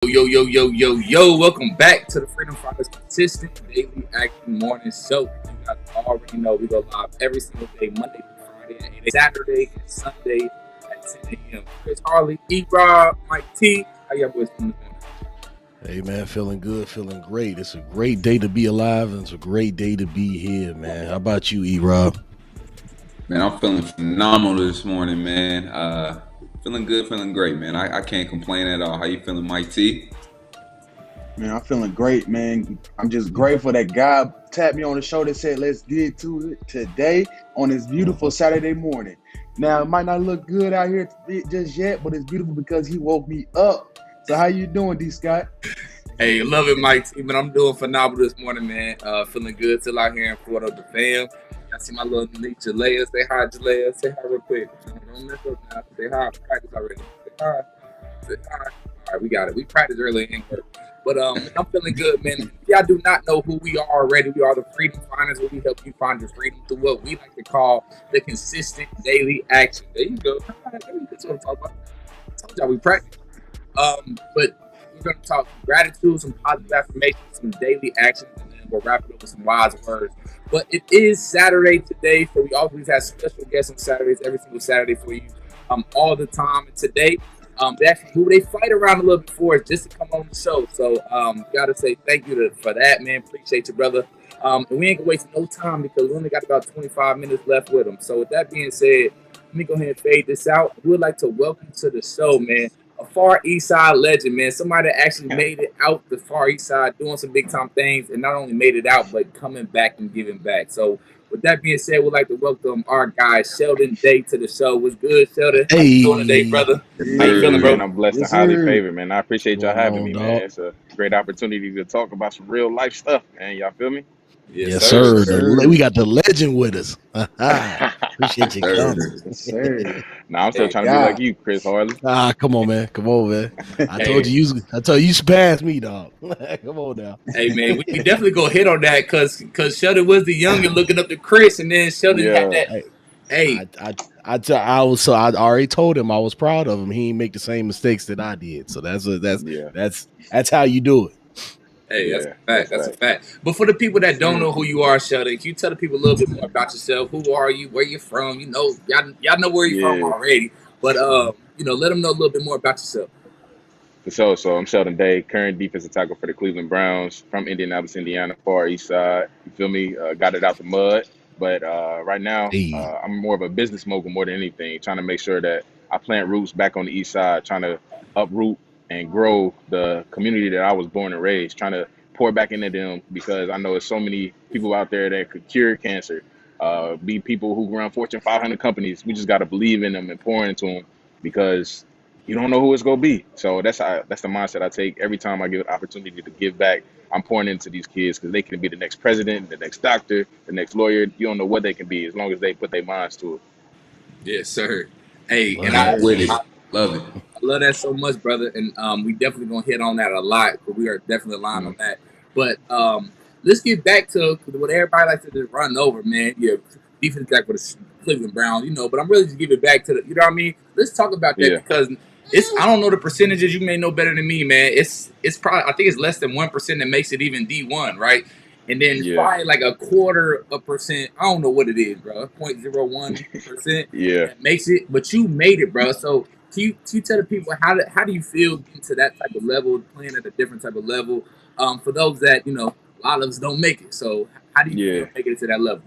Yo. Welcome back to the Freedom Fighters Consistent Daily Action Morning Show. You guys already know we go live every single day, Monday through Friday at 8 a.m. Saturday and Sunday at 10 a.m. Chris Harley, E-Rob, Mike T. How y'all boys doing this morning? Hey man, feeling good, feeling great. It's a great day to be alive, and it's a great day to be here, man. How about you, E-Rob? Man, I'm feeling phenomenal this morning, man. Feeling good, feeling great, man. I can't complain at all. How you feeling, Mike T? Man, I'm feeling great, man. I'm just grateful that God tapped me on the shoulder and said, let's get to it today on this beautiful Saturday morning. Now, it might not look good out here just yet, but it's beautiful because he woke me up. So how you doing, D. Scott? Hey, love it, Mike T. Man, I'm doing phenomenal this morning, man. Feeling good till out here in Florida with the fam. I see my little niece Jalea. Say hi, Jalea. Say hi real quick. Don't mess up now. Say hi. Practice already. Say hi. Say hi. All right, we got it. We practiced earlier in work. But I'm feeling good, man. If y'all do not know who we are already, we are the Freedom Finders, where we help you find your freedom through what we like to call the consistent daily action. There you go. That's what I'm talking about. I told y'all we practice. But we're going to talk gratitude, some positive affirmations, some daily actions, and then we'll wrap it up with some wise words. But it is Saturday today, so we always have special guests on Saturdays, every single Saturday for you, all the time. And today, who they fight around a little bit for is just to come on the show. So, gotta say thank you for that, man. Appreciate you, brother. And we ain't gonna waste no time because we only got about 25 minutes left with them. So, with that being said, let me go ahead and fade this out. We would like to welcome to the show, man, a Far East Side legend, man. Somebody that actually made it out the Far East Side, doing some big time things, and not only made it out, but coming back and giving back. So, with that being said, we'd like to welcome our guy Sheldon Day to the show. What's good, Sheldon? How you doing today, brother? How you feeling, bro? Man, I'm blessed and Yes, highly sir. favored, man. I appreciate y'all Going having on, me, man. dog? It's a great opportunity to talk about some real life stuff, man. Y'all feel me? Yes, Yes, sir. sir. Yes, sir. We got the legend with us. Yes, Appreciate you sir. coming. Yes, sir. Nah, I'm still Hey, trying to be like God. you, Chris Harley. Come on, man. Come on, man. I told hey, you, I told you should pass me, dog. Come on now. hey, man. We definitely gonna hit on that because Sheldon was the young and looking up to Chris, and then Sheldon had Yeah, that. Hey, Hey, I already told him I was proud of him. He ain't make the same mistakes that I did. So yeah, that's how you do it. hey, that's a yeah. fact. That's That's a fact. fact. But for the people that don't know who you are, Sheldon, can you tell the people a little bit more about yourself? Who are you? Where you from? You know, y'all know where you from Yeah, already. But let them know a little bit more about yourself. for sure. So I'm Sheldon Day, current defensive tackle for the Cleveland Browns from Indianapolis, Indiana, Far East Side. You feel me? Got it out the mud. But right now, Hey, I'm more of a business mogul more than anything, trying to make sure that I plant roots back on the East Side, trying to uproot and grow the community that I was born and raised, trying to pour back into them because I know there's so many people out there that could cure cancer, be people who run Fortune 500 companies. We just got to believe in them and pour into them because you don't know who it's gonna be. So that's the mindset I take every time I get an opportunity to give back. I'm pouring into these kids because they can be the next president, the next doctor, the next lawyer. You don't know what they can be as long as they put their minds to it. Yes, sir. Hey, Yes, and love it. I sir. with it. Love it. love that so much, brother. And we definitely gonna hit on that a lot because we are definitely aligned Mhm. on that. But let's get back to what everybody likes to just run over, man. Yeah, defense back for the Cleveland Browns, But I'm really just give it back to you know what I mean. Let's talk about that Yeah, because I don't know the percentages. You may know better than me, man. It's probably I think it's less than 1% that makes it even D1, right? And then yeah, probably like a quarter of percent. I don't know what it is, bro. 0.01% yeah. that makes it, but you made it, bro. So can you tell the people how do you feel getting to that type of level, playing at a different type of level? For those that a lot of us don't make it. So how do you feel Yeah. making it to that level?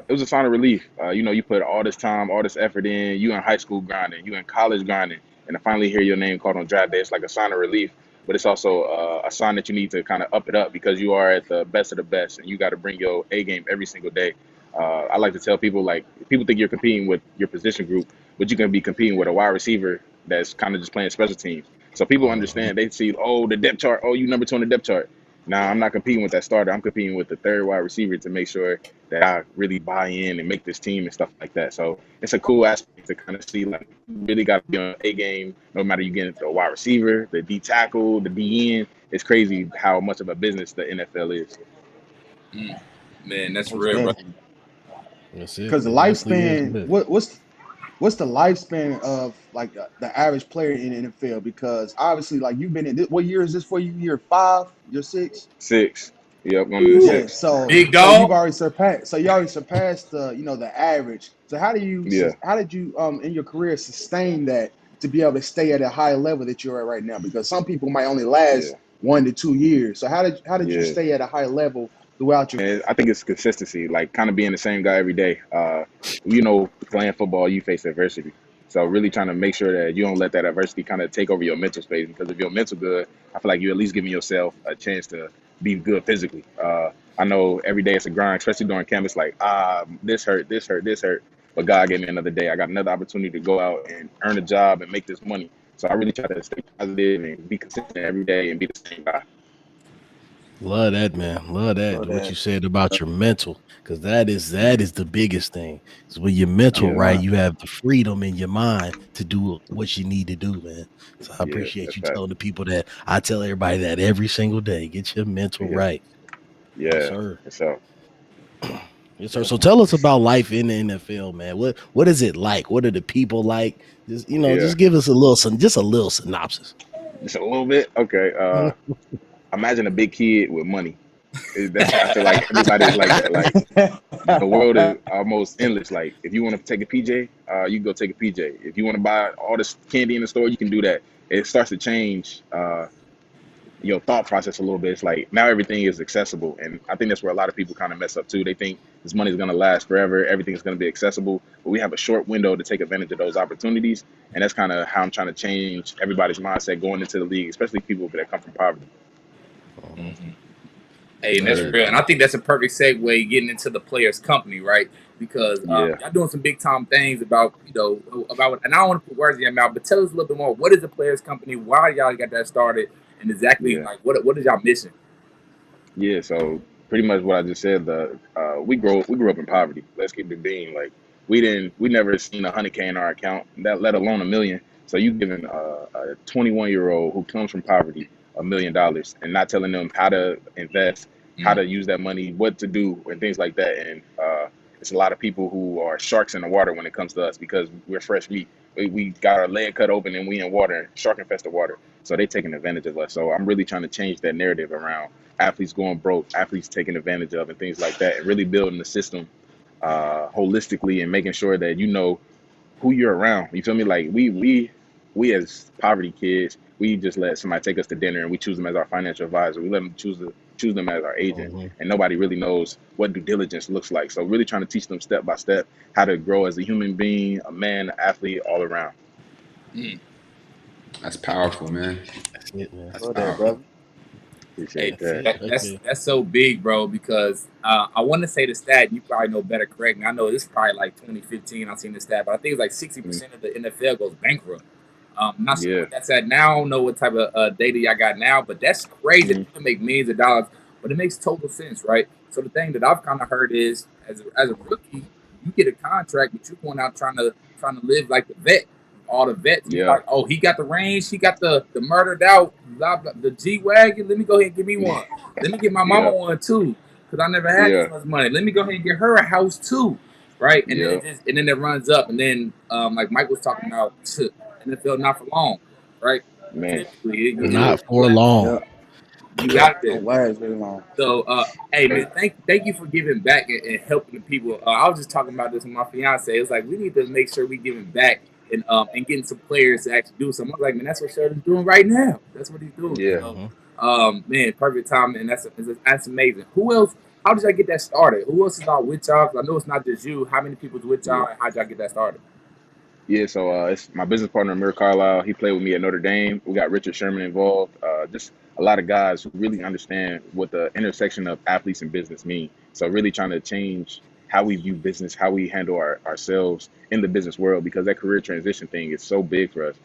It was a sign of relief. You put all this time, all this effort in. You in high school grinding, you in college grinding, and to finally hear your name called on draft day, it's like a sign of relief. But it's also a sign that you need to kind of up it up because you are at the best of the best, and you got to bring your A game every single day. I like to tell people like people think you're competing with your position group, but you can be competing with a wide receiver that's kind of just playing special teams. So people Uh-huh. understand. They see, oh, the depth chart. Oh, you number two on the depth chart. Now I'm not competing with that starter. I'm competing with the third wide receiver to make sure that I really buy in and make this team and stuff like that. So it's a cool aspect to kind of see like you really got to be on a game, no matter you get into a wide receiver, the D tackle, the D end. It's crazy how much of a business the NFL is. Mm, man, that's Most real, bro. definitely. That's it. Because the It definitely is, lifespan, man. what's what's the lifespan of like the average player in the NFL? Because obviously, like you've been in this, what year is this for you? Year five? Year six? 6. Yep, going into Ooh, Yeah. 6. So big so you've dog. already surpassed. So you already surpassed the the average. So Yeah, how did you in your career sustain that to be able to stay at a high level that you're at right now? Because some people might only yeah, last 1 to 2 years. So how did you yeah. stay at a high level throughout your? And I think it's consistency, like kind of being the same guy every day. Playing football, you face adversity. So really trying to make sure that you don't let that adversity kind of take over your mental space. Because if your mental good, I feel like you're at least giving yourself a chance to be good physically. I know every day it's a grind, especially during camp. It's like, this hurt, this hurt, this hurt. But God gave me another day. I got another opportunity to go out and earn a job and make this money. So I really try to stay positive and be consistent every day and be the same guy. Love that, man. Love that. Love What you that. said about your mental, because that is the biggest thing. Because when you're mental Yeah, right, Right. you have the freedom in your mind to do what you need to do, man. So I yeah, appreciate that's you facts. telling the people that. I tell everybody that every single day. Get your mental Yeah, right. Yes, yeah. sir. So Yes, sir. So tell us about life in the NFL, man. What is it like? What are the people like? Just yeah, just give us a little just a little synopsis. just a little bit. Okay. Imagine a big kid with money. I feel like everybody is like that. Like the world is almost endless. Like if you want to take a PJ, you can go take a PJ. If you want to buy all this candy in the store, you can do that. It starts to change your thought process a little bit. It's like now everything is accessible, and I think that's where a lot of people kind of mess up too. They think this money is going to last forever, everything is going to be accessible, but we have a short window to take advantage of those opportunities, and that's kind of how I'm trying to change everybody's mindset going into the league, especially people that come from poverty. Mhm. Mhm. Hey, and Love that's that, Word. real. And man. I think that's a perfect segue getting into the players' company, right? Because Yeah, y'all doing some big time things about, about, and I don't want to put words in your mouth, but tell us a little bit more. What is the players' company? Why y'all got that started? And exactly yeah. like what is y'all mission? Yeah, so pretty much what I just said. We grew up in poverty. Let's keep it being like we never seen 100K in our account, that let alone a million. So you giving a 21-year-old who comes from poverty $1 million and not telling them how to invest, how Mm, to use that money, what to do, and things like that. And it's a lot of people who are sharks in the water when it comes to us because we're fresh meat. We got our leg cut open and we in water, shark infested water. So they taking advantage of us. So I'm really trying to change that narrative around athletes going broke, athletes taken advantage of, and things like that, and really building the system holistically and making sure that you know who you're around. You feel me? Like we as poverty kids, we just let somebody take us to dinner and we choose them as our financial advisor. We let them choose them as our agent, Mhm. and nobody really knows what due diligence looks like. So really trying to teach them step by step how to grow as a human being, a man, an athlete, all around. mm. That's powerful, man. That's it, man. That's Love that, powerful. brother. Hey, Appreciate That's that. it right there. that's so big, bro. Because I want to say the stat. You probably know better. Correct me. I know this is probably like 2015. I've seen the stat, but I think it's like Mm, 60% of the NFL goes bankrupt. I'm not sure yeah. what that's at now. I don't know what type of data y'all got now, but that's crazy. Mm, People make millions of dollars, but it makes total sense, right? So the thing that I've kind of heard is, as a rookie, you get a contract, but you're going out trying to live like the vet. All the vets, you yeah. like, oh, he got the range, he got the murdered out, blah, blah, the G wagon. Let me go ahead and give me one. Let me get my mama Yeah. one too, because I never had this Yeah. much money. Let me go ahead and get her a house too, right? And then Yeah. it runs up, and then like Mike was talking about, NFL not for long, right? Man. Typically, That's it real. Not don't for last long. long. Yeah. You Yeah. got it. Don't last very long. So, hey man, thank you for giving back and helping the people. I was just talking about this with my fiance. It's like we need to make sure we giving back and getting some players to actually do something. I'm like, man, that's what Sheldon's doing right now. That's what he's doing. Yeah. So, Mhm. man, perfect time, and that's amazing. Who else? How did y'all get that started? Who else is all with y'all? 'Cause I know it's not just you. How many people's with Yeah. y'all, and how did y'all get that started? Yeah. So it's my business partner, Amir Carlisle. He played with me at Notre Dame. We got Richard Sherman involved. Just a lot of guys who really understand what the intersection of athletes and business mean. So really trying to change how we view business, how we handle ourselves in the business world, because that career transition thing is so big for us.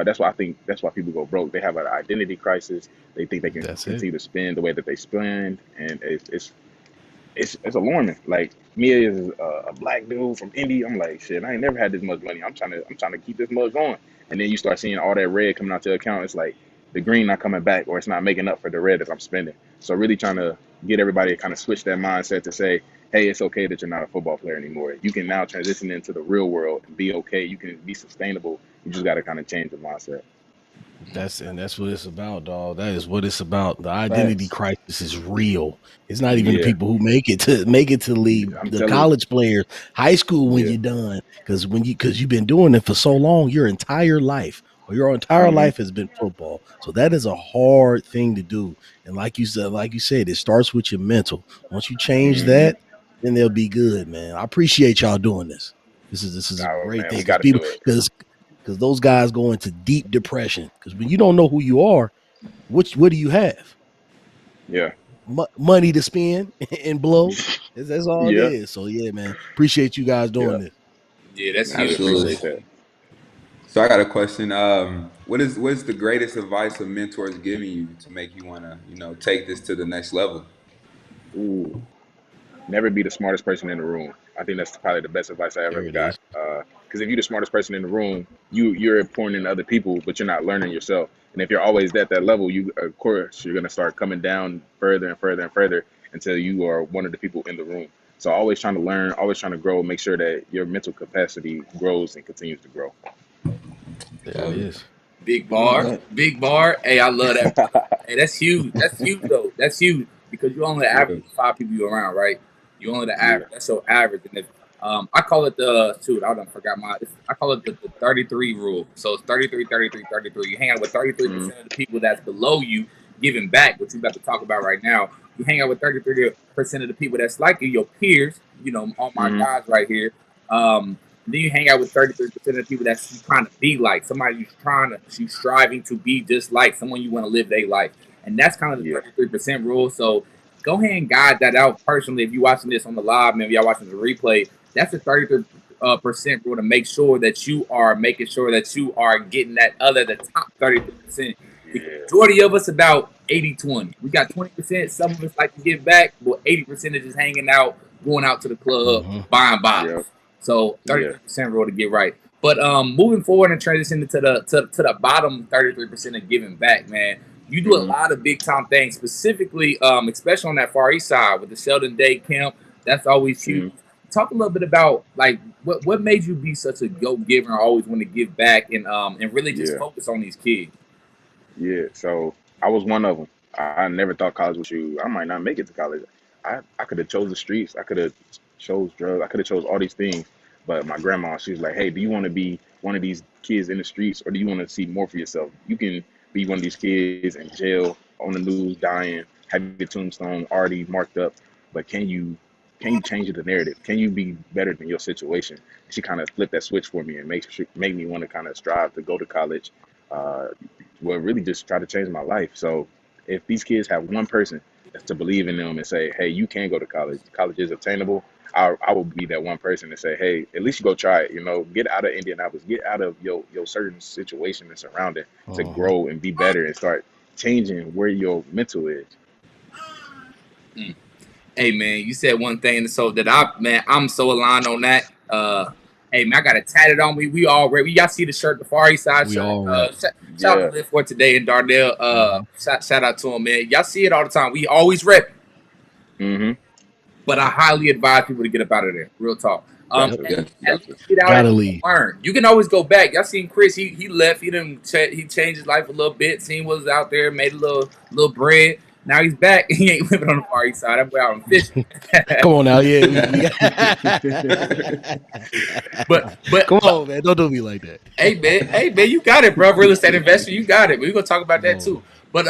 That's why I think that's why people go broke. They have an identity crisis. They think they can That's it. continue to spend the way that they spend, and it's alarming. Like me as a black dude from Indy, I'm like, shit, I ain't never had this much money. I'm trying to keep this much going. And then you start seeing all that red coming out to your account. It's like the green not coming back, or it's not making up for the red that I'm spending. So really trying to get everybody to kind of switch that mindset to say, hey, it's okay that you're not a football player anymore. You can now transition into the real world and be okay. You can be sustainable. You just got to kind of change the mindset. That's what it's about, dog. That is what it's about. The identity Facts. crisis is real. It's not even the Yeah, people who make it to leave I'm the telling you. college players, high school when Yeah. you're done. Because you've been doing it for so long, your entire life. Or your entire Hmm. life has been football. So that is a hard thing to do. And like you said, it starts with your mental. Once you change Hmm. that, then they'll be good, man. I appreciate y'all doing this. This is a Oh great man, thing we because got to people do it. because those guys go into deep depression. Because when you don't know who you are, what do you have? Yeah. Money to spend and blow. That's all it Yeah. is. So yeah, man, appreciate you guys Yeah. doing this. Yeah, that's I really huge, bro. Absolutely. appreciate that. So I got a question. What is the greatest advice a mentor's giving you to make you wanna, take this to the next level? Ooh. Never be the smartest person in the room. I think that's probably the best advice I There ever it got. is. Because if you're the smartest person in the room, you're pouring into other people, but you're not learning yourself. And if you're always at that level, you of course you're gonna start coming down further and further and further until you are one of the people in the room. So always trying to learn, always trying to grow. Make sure that your mental capacity grows and continues to grow. There it Love it. is. Big Love bar, that. big bar. Hey, I love that, brother. Hey, that's huge. That's huge though. That's huge because you only average Yeah. 5 people you around, right? You only the Yeah. average. That's your average. And if I call it the shoot, I don't forgot I call it the 33 rule. So it's 33, 33, 33. You hang out with Mm-hmm. 33% of the people that's below you, giving back, which we about to talk about right now. You hang out with 33% of the people that's like you, your peers. All my Mm-hmm. guys right here. Then you hang out with 33% of the people that you trying to be like, somebody you striving to be just like, someone you want to live their life. And that's kind of the Yeah. 33% rule. So go ahead and guide that out personally. If you're watching this on the live, maybe y'all watching the replay, that's the 33% rule to make sure that you are making sure that you are getting the top 33%. Because Yeah. majority of us about 80-20. We got 20%. Some of us like to give back, but 80% is just hanging out, going out to the club, Hmm. buying Yeah. bottles. So Yeah. 33% rule to get right. But moving forward and transitioning to the bottom 33% of giving back, man. You do a Mm-hmm. lot of big time things, specifically, especially on that Far East side with the Sheldon Day camp. That's always huge. Mm-hmm. Talk a little bit about like what made you be such a go giver and always want to give back and really just Yeah. focus on these kids. Yeah, so I was one of them. I never thought college was you. I might not make it to college. I could have chose the streets. I could have chose drugs. I could have chose all these things. But my grandma, she was like, "Hey, do you want to be one of these kids in the streets, or do you want to see more for yourself? You can be one of these kids in jail, on the news, dying, have your tombstone already marked up. But can you change the narrative? Can you be better than your situation?" She kind of flipped that switch for me and made me want to kind of strive to go to college. Uh, well, really just try to change my life. So if these kids have one person that's to believe in them and say, hey, you can go to college, college is attainable, I will be that one person to say, hey, at least you go try it. Get out of Indianapolis, get out of your certain situation and surrounding to Hmm. grow and be better and start changing where your mental is. Mm. Hey man, you said one thing so that I'm so aligned on that. Hey man, I got it tatted on me. We all ready. Y'all see the shirt, the Far East Side We shirt. all rep. Shout out Yeah. to Live for today and Darnell. Hmm. Shout out to him, man. Y'all see it all the time. We always rep, Mm-hmm. but I highly advise people to get up out of there. Real talk. Got At, to. Yeah. at Got least to. get out and Gotta leave. learn. You can always go back. Y'all seen Chris? He left. He changed his life a little bit. Seen what was out there. Made a little bread. Now he's back. He ain't living on the Far East Side. I'm out on fishing. Come on now, yeah. We got but Come on, man. Don't do me like that. hey man, you got it, bro. Real estate investor, you got it. We're gonna talk about that too. No. But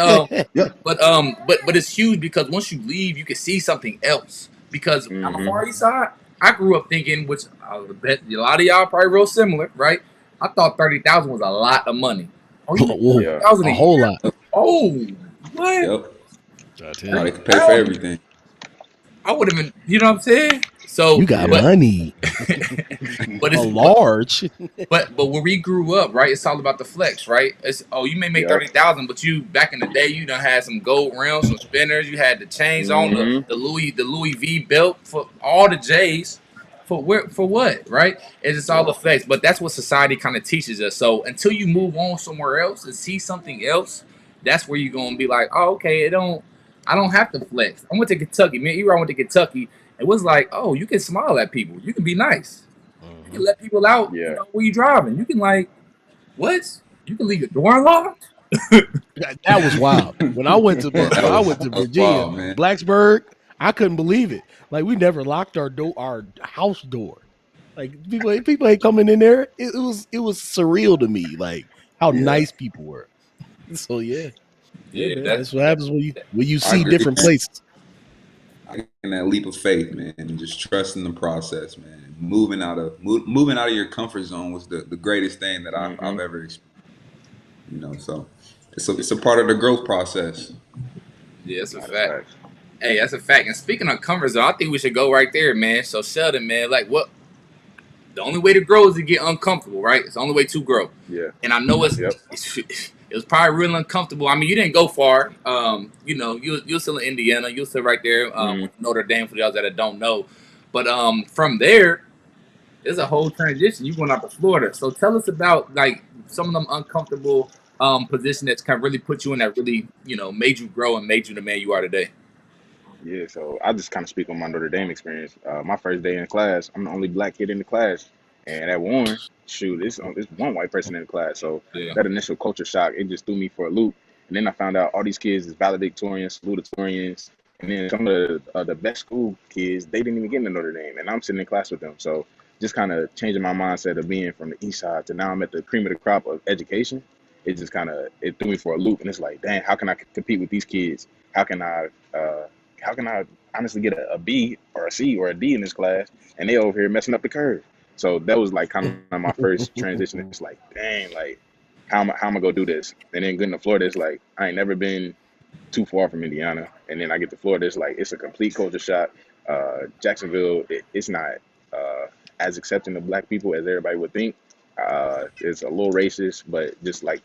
Yep. but it's huge because once you leave, you can see something else. Because on the Mm-hmm. Far East Side, I grew up thinking, which I bet a lot of y'all probably real similar, right? I thought 30,000 was a lot of money. Oh, you make Whoa, 30,000 a a whole year? lot. Oh, what? Yep. I tell Oh, they you, can pay for 30,000? everything. I would have been, you know what I'm saying? you So, got Yeah. money. but A it's large. but when we grew up, right, it's all about the flex, right? It's you may make Yep. 30,000, but you back in the day, you done had some gold rims, some spinners, you had the chains on Mm-hmm. the Louis V belt for all the J's. For what, right? It's just all Yep. the flex. But that's what society kind of teaches us. So until you move on somewhere else and see something else, that's where you're gonna be like, oh, okay, I don't have to flex. I went to Kentucky, man. I went to Kentucky It was like, oh, you can smile at people, you can be nice, you can Mhm. let people out. You Yeah. know, when you driving, you can like what? You can leave your door unlocked. That was wild. When I went to Yeah, when I went to that was Virginia, wild, man. Blacksburg, I couldn't believe it. Like we never locked our house door. Like people ain't coming in there. It was surreal to me. Like how Yeah, nice people were. So yeah, Yeah, man. that, That's what that, happens when you that when you I see agree, different man. places. I get that leap of faith, man, and just trusting the process, man. Moving out of your comfort zone was the greatest thing that Hmm. I've ever experienced. So it's a part of the growth process. yeah, that's a No, that's fact. facts. Hey, that's a fact. And speaking of comfort zone, I think we should go right there, man. So Sheldon, man, like what the only way to grow is to get uncomfortable, right? It's the only way to grow. Yeah. And I know Yep. it was probably real uncomfortable. I mean, you didn't go far. You know, you're still in Indiana. You're still right there Hmm. with Notre Dame for those that don't know. But from there, there's a whole transition. You going out to Florida. So tell us about like some of them uncomfortable position that's kind of really put you in that really, you know, made you grow and made you the man you are today. Yeah, so I just kind of speak on my Notre Dame experience. My first day in class, I'm the only black kid in the class, and at Warren, shoot, it's one white person in the class. So Yeah. that initial culture shock, it just threw me for a loop. And then I found out all these kids is valedictorians, salutatorians, and then some of the best school kids, they didn't even get into Notre Dame, and I'm sitting in class with them. So just kind of changing my mindset of being from the east side to now I'm at the cream of the crop of education. It just kind of it threw me for a loop, and it's like, dang, how can I compete with these kids? How can I how can I honestly get a B or a C or a D in this class, and they over here messing up the curve? So that was like kind of my first transition. It's like, dang, like how am I gonna do this? And then getting to Florida, it's like I ain't never been too far from Indiana, and then I get to Florida, it's like it's a complete culture shock. Jacksonville, it's not uh, as accepting of black people as everybody would think. It's a little racist, but just like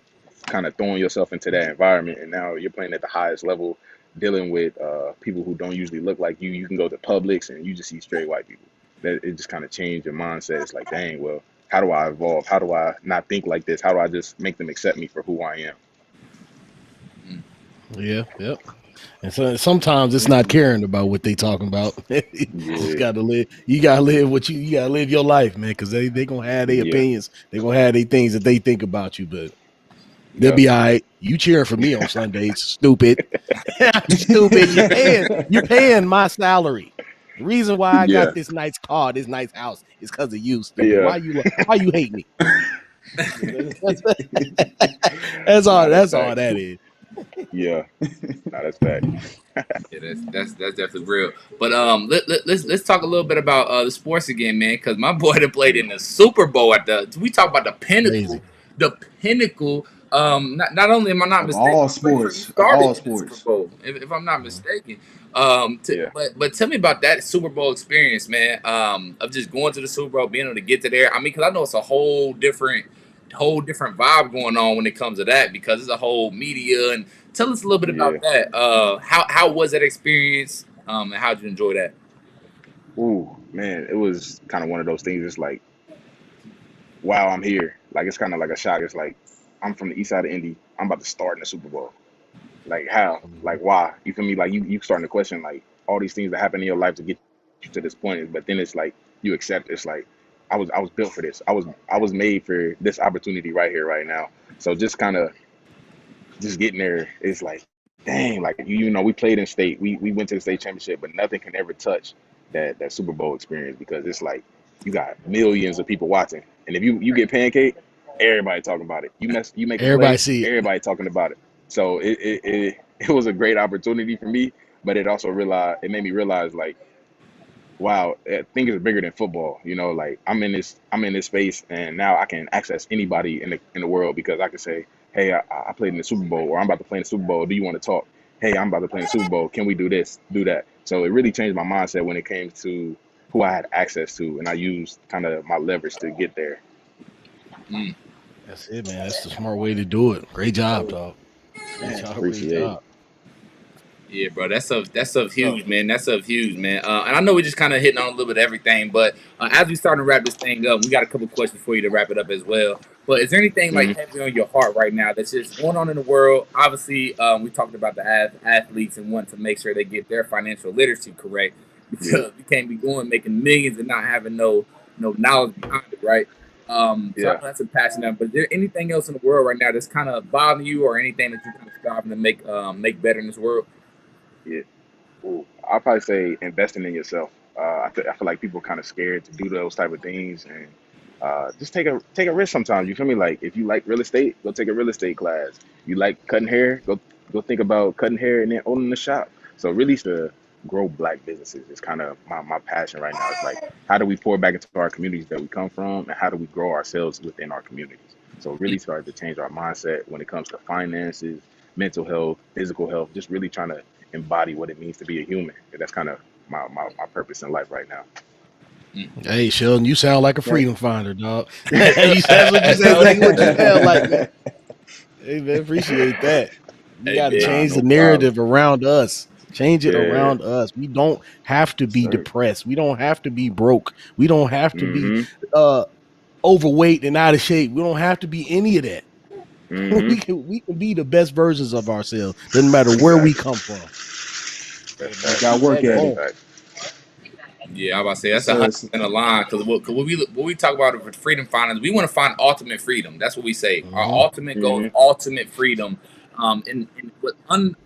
kind of throwing yourself into that environment, and now you're playing at the highest level, dealing with people who don't usually look like you. You can go to Publix and you just see straight white people. That it just kind of changed your mindset. It's like, dang, well, how do I evolve? How do I not think like this? How do I just make them accept me for who I am? Mm. Yeah, yep. And so sometimes it's not caring about what they talking about. You just Yeah, gotta live. You gotta live what you gotta live your life, man. Because they gonna have their yeah, opinions. They gonna have their things that they think about you, but they'll yep, be all right. You cheering for me on Sundays, stupid, stupid. You're paying my salary. The reason why I got yeah, this nice car, this nice house, is because of you, stupid. yeah. Why you hate me? That's, that's Nah, all. that's That's all facts. that is. Yeah, nah, that's facts. Yeah, that's definitely real. But let's talk a little bit about the sports again, man. Because my boy that played Mm. in the Super Bowl at the we talk about Crazy. the pinnacle. Not only am I not Of mistaken, all he sports, of started all in the Super sports. Bowl, if I'm not Mhm. mistaken. Yeah, But tell me about that Super Bowl experience, man. Of just going to the Super Bowl, being able to get to there. I mean, because I know it's a whole different vibe going on when it comes to that because it's a whole media and tell us a little bit yeah. about that. How was that experience? And how did you enjoy that? Ooh, man, it was kind of one of those things. It's like, wow, I'm here. Like it's kind of like a shock. It's like I'm from the east side of Indy. I'm about to start in the Super Bowl. Like how? Like why? You feel me? Like you starting to question like all these things that happen in your life to get you to this point. But then it's like you accept. It's like I was built for this. I was made for this opportunity right here, right now. So just kind of just getting there is like, dang, like you know, we played in state, we went to the state championship, but nothing can ever touch that Super Bowl experience because it's like you got millions of people watching, and if you get pancake, everybody talking about it. You make a Everybody play, see it. everybody talking about it. So it was a great opportunity for me, but it made me realize like wow, things are bigger than football. You know, like I'm in this space, and now I can access anybody in the world because I can say, hey, I played in the Super Bowl, or I'm about to play in the Super Bowl. Do you want to talk? Hey, I'm about to play in the Super Bowl. Can we do this, do that? So it really changed my mindset when it came to who I had access to, and I used kind of my leverage to get there. Mm. That's it, man. That's the smart way to do it. Great job, dog. Great Man, job. Great appreciate it. job. Yeah, bro, that's stuff huge, man. That's stuff huge, man. And I know we're just kind of hitting on a little bit of everything, but as we start to wrap this thing up, we got a couple questions for you to wrap it up as well. But is there anything like Hmm. heavy on your heart right now that's just going on in the world? Obviously, we talked about the athletes and want to make sure they get their financial literacy correct. Yeah, because we can't be going making millions and not having no knowledge behind it, right? So I know yeah. that's a passion now. But is there anything else in the world right now that's kind of bothering you, or anything that you're kind of striving to make better in this world? Yeah. Ooh, I'll probably say investing in yourself. I feel like people are kind of scared to do those type of things, and just take a risk sometimes. You feel me? Like if you like real estate, go take a real estate class. You like cutting hair, go think about cutting hair and then owning the shop. So really, to grow black businesses is kind of my passion right now. It's like how do we pour back into our communities that we come from, and how do we grow ourselves within our communities? So really start to change our mindset when it comes to finances, mental health, physical health. Just really trying to embody what it means to be a human. And that's kind of my purpose in life right now. Hey, Sheldon, you sound like a That freedom finder, dog. That's what you said. Exactly what you sound like, man. Hey, man, appreciate that. We Hey got to man, Nah, change the no problem. narrative around us. Change it Yeah, around us. We don't have to be sir. depressed. We don't have to be broke. We don't have to be Mm-hmm. uh overweight and out of shape. We don't have to be any of that. Mm-hmm. We can be the best versions of ourselves. Doesn't matter where we Exactly. come from. That's Man, facts. got to keep work that at That's it. going. facts. yeah, I about to say Yes, that's a sir. 100% aligned because what we talk about with freedom finance, we want to find ultimate freedom. That's what we say. Our Hmm. ultimate goal is Mm-hmm. ultimate freedom. And what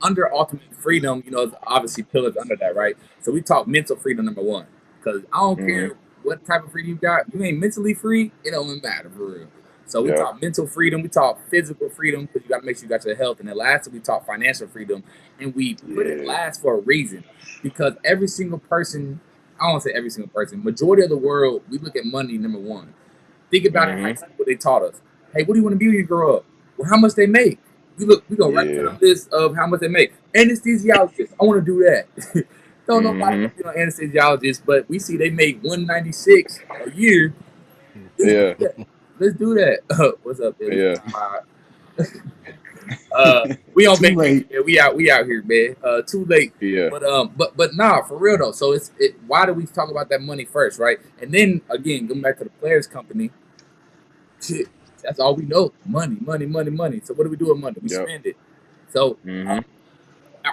under ultimate freedom, is obviously pillars under that, right? So we talk mental freedom number one because I don't Mm-hmm. care what type of freedom you got, you ain't mentally free, it don't even matter for real. So we Yeah. talk mental freedom, we talk physical freedom because you got to make sure you got your health, and then lastly we talk financial freedom, and we put it Yeah. last for a reason because every single person, I don't want to say every single person, majority of the world, we look at money number one. Think about in high Mm-hmm. school what they taught us. Hey, what do you want to be when you grow up? Well, how much they make? We go right to Yeah. the list of how much they make. Anesthesiologist, I want to do that. Don't nobody Mm-hmm. want to be an anesthesiologist, but we see they make 196 a year. Let's do Yeah. that. Let's do that. What's up, Billy? Yeah. We on Too vacation, late. man. We out here, man. Too late. Yeah. But nah, for real though. So why do we talk about that money first, right? And then again, going back to the players company, shit, that's all we know. Money, money, money, money. So what do we do with money? We Yep. spend it. So Mm-hmm.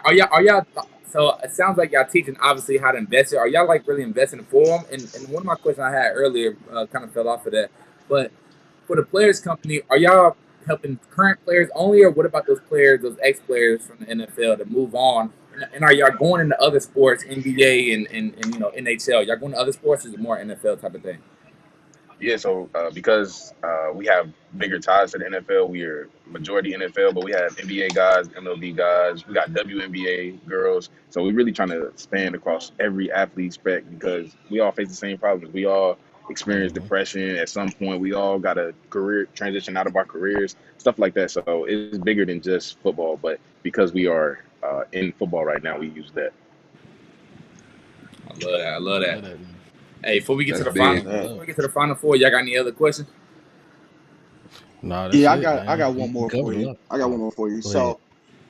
are y'all so it sounds like y'all teaching obviously how to invest it. Are y'all like really investing for them? And one of my questions I had earlier kind of fell off of that. But for the players company, are y'all helping current players only, or what about those players, those ex players from the NFL that move on? And are y'all going into other sports, NBA and NHL? Y'all going to other sports, or is it more NFL type of thing? Yeah, so because we have bigger ties to the NFL, we are majority NFL, but we have NBA guys, MLB guys, we got WNBA girls. So we're really trying to span across every athlete spec because we all face the same problems. We all experience Hmm. depression at some point. We all got a career transition out of our careers, stuff like that. So it's bigger than just football, but because we are in football right now, we use that. I love that. I love that. Love that, man. Hey, before we get to That's the That's final, big. what's That. before up. we get to the final four, y'all got any other questions? No, that's Yeah, I it, got I man. got You, one you more for covered a you. lot. I got one Oh, more for you. go ahead.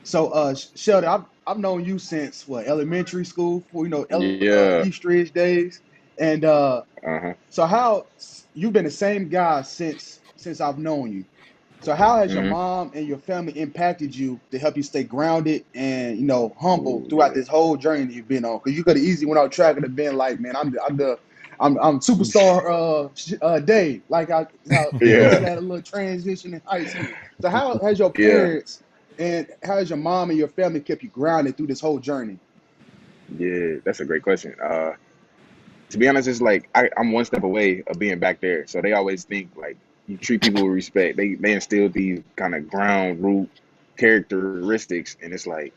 So Sheldon, I've known you since what elementary school, for Yeah. Eastridge days, and Uh-huh. so how you've been the same guy since I've known you. So how has your Mm-hmm. mom and your family impacted you to help you stay grounded and humble Ooh, throughout yeah. this whole journey that you've been on? Because you could have easily went out track and have been like, man, I'm superstar Dave. Like how Quincy Yeah. had a little transition in high school. So how has your Yeah. parents and how has your mom and your family kept you grounded through this whole journey? Yeah, that's a great question. To be honest, it's like I'm one step away of being back there. So they always think like you treat people with respect. They instill these kind of ground root characteristics, and it's like,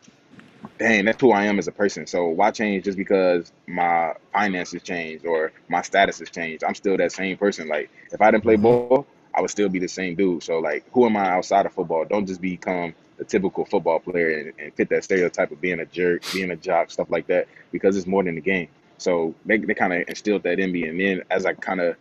dang, that's who I am as a person. So why change just because my finances changed or my status has changed? I'm still that same person. Like if I didn't play Hmm. ball, I would still be the same dude. So like, who am I outside of football? Don't just become the typical football player and fit that stereotype of being a jerk, being a jock, stuff like that, because it's more than the game. So they kind of instilled that in me. And then as I kind of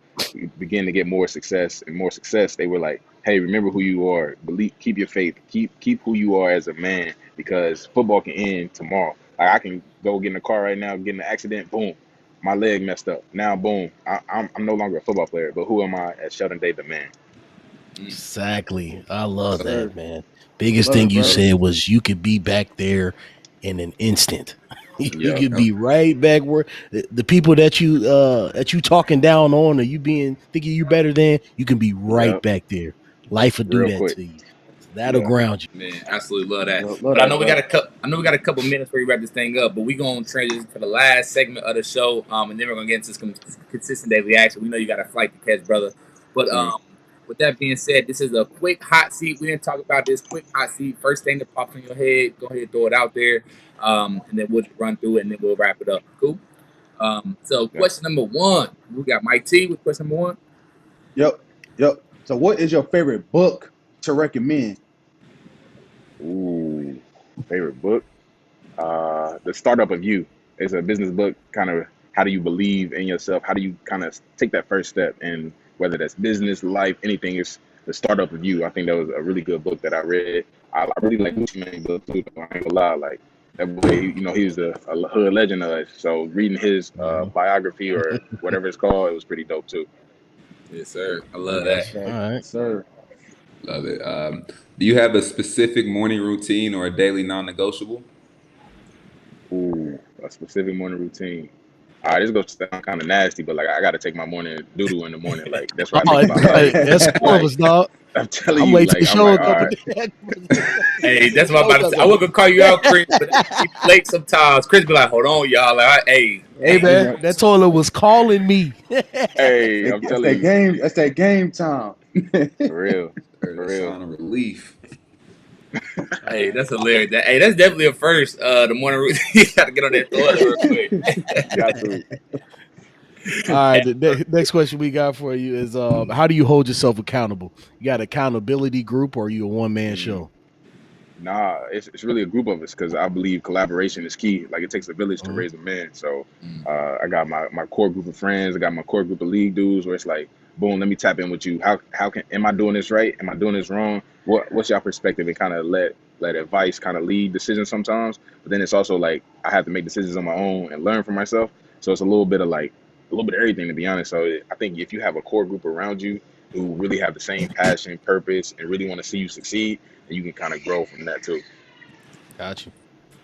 began to get more success and more success, they were like, hey, remember who you are. Believe, keep your faith. Keep who you are as a man because football can end tomorrow. Like I can go get in a car right now, get in an accident, boom, my leg messed up. Now, boom, I'm no longer a football player, but who am I as Sheldon Day, the man? Mm. Exactly. I Yes, love that, sir. man. Biggest Love thing it, you Yeah, brother. said was you could be back there in an instant. You Yep. could be right back where the people that you talking down on, or you being thinking you better than, you can be right Yep. back there. Life will do Real that quick. to you. That'll Yeah. ground you. Man, absolutely love that. Love But I know that, we got bro. a couple minutes before we wrap this thing up. But we gonna transition to the last segment of the show, and then we're gonna get into some consistent daily action. We know you got a flight to catch, brother. But Mm. with that being said, this is a quick hot seat. We didn't talk about this quick hot seat. First thing that pops in your head, go ahead, throw it out there, and then we'll just run through it, and then we'll wrap it up. Cool. So Yeah. question number one, we got Mike T with question number one. Yep. Yep. So what is your favorite book to recommend? Ooh. Favorite book? The Startup of You. It's a business book, kind of how do you believe in yourself? How do you kind of take that first step? And whether that's business, life, anything, is The Startup of You. I think that was a really good book that I read. I really like Gucci Mane book too. I ain't gonna lie, like that boy, he was a hood legend of us. So reading his Mhm. biography or whatever it's called, it was pretty dope too. Yes, sir. I I love that. got you. All Okay, right. sir. Love it. Do you have a specific morning routine or a daily non-negotiable? Ooh, a specific morning routine. All right, this goes to sound kind of nasty, but like I got to take my morning doo doo in the morning. Like that's what I think Oh, about. Like, that's cool of like us, dog. I'm telling I'm you, late to the like I'm show like, a all couple right, days. Hey, that's what I'm Show about to say. I couple wasn't days. gonna call you out, Chris, but he be late sometimes. Chris be like, "Hold on, y'all." Like, hey, Hey hey, Hey, man, man, that toilet was calling me. hey, I'm that's telling that you, game. That's that game time. for real, Or for a real. sign of relief? hey, that's hilarious. Hey, that's definitely a first. The morning routine. You got to get on that toilet real quick. Got to. All right, the next question we got for you is how do you hold yourself accountable? You got an accountability group, or are you a one man Mm. show? Nah, it's really a group of us because I believe collaboration is key. Like it takes a village to Mhm. raise a man. So Mm. I got my core group of friends. I got my core group of league dudes where it's like, boom, let me tap in with you. How can am I doing this right? Am I doing this wrong? What's your perspective? And kind of let advice kind of lead decisions sometimes. But then it's also like I have to make decisions on my own and learn for myself. So it's a little bit of like a little bit of everything to be honest. So I think if you have a core group around you who really have the same passion, purpose, and really want to see you succeed, and you can kind of grow from that too. Got you.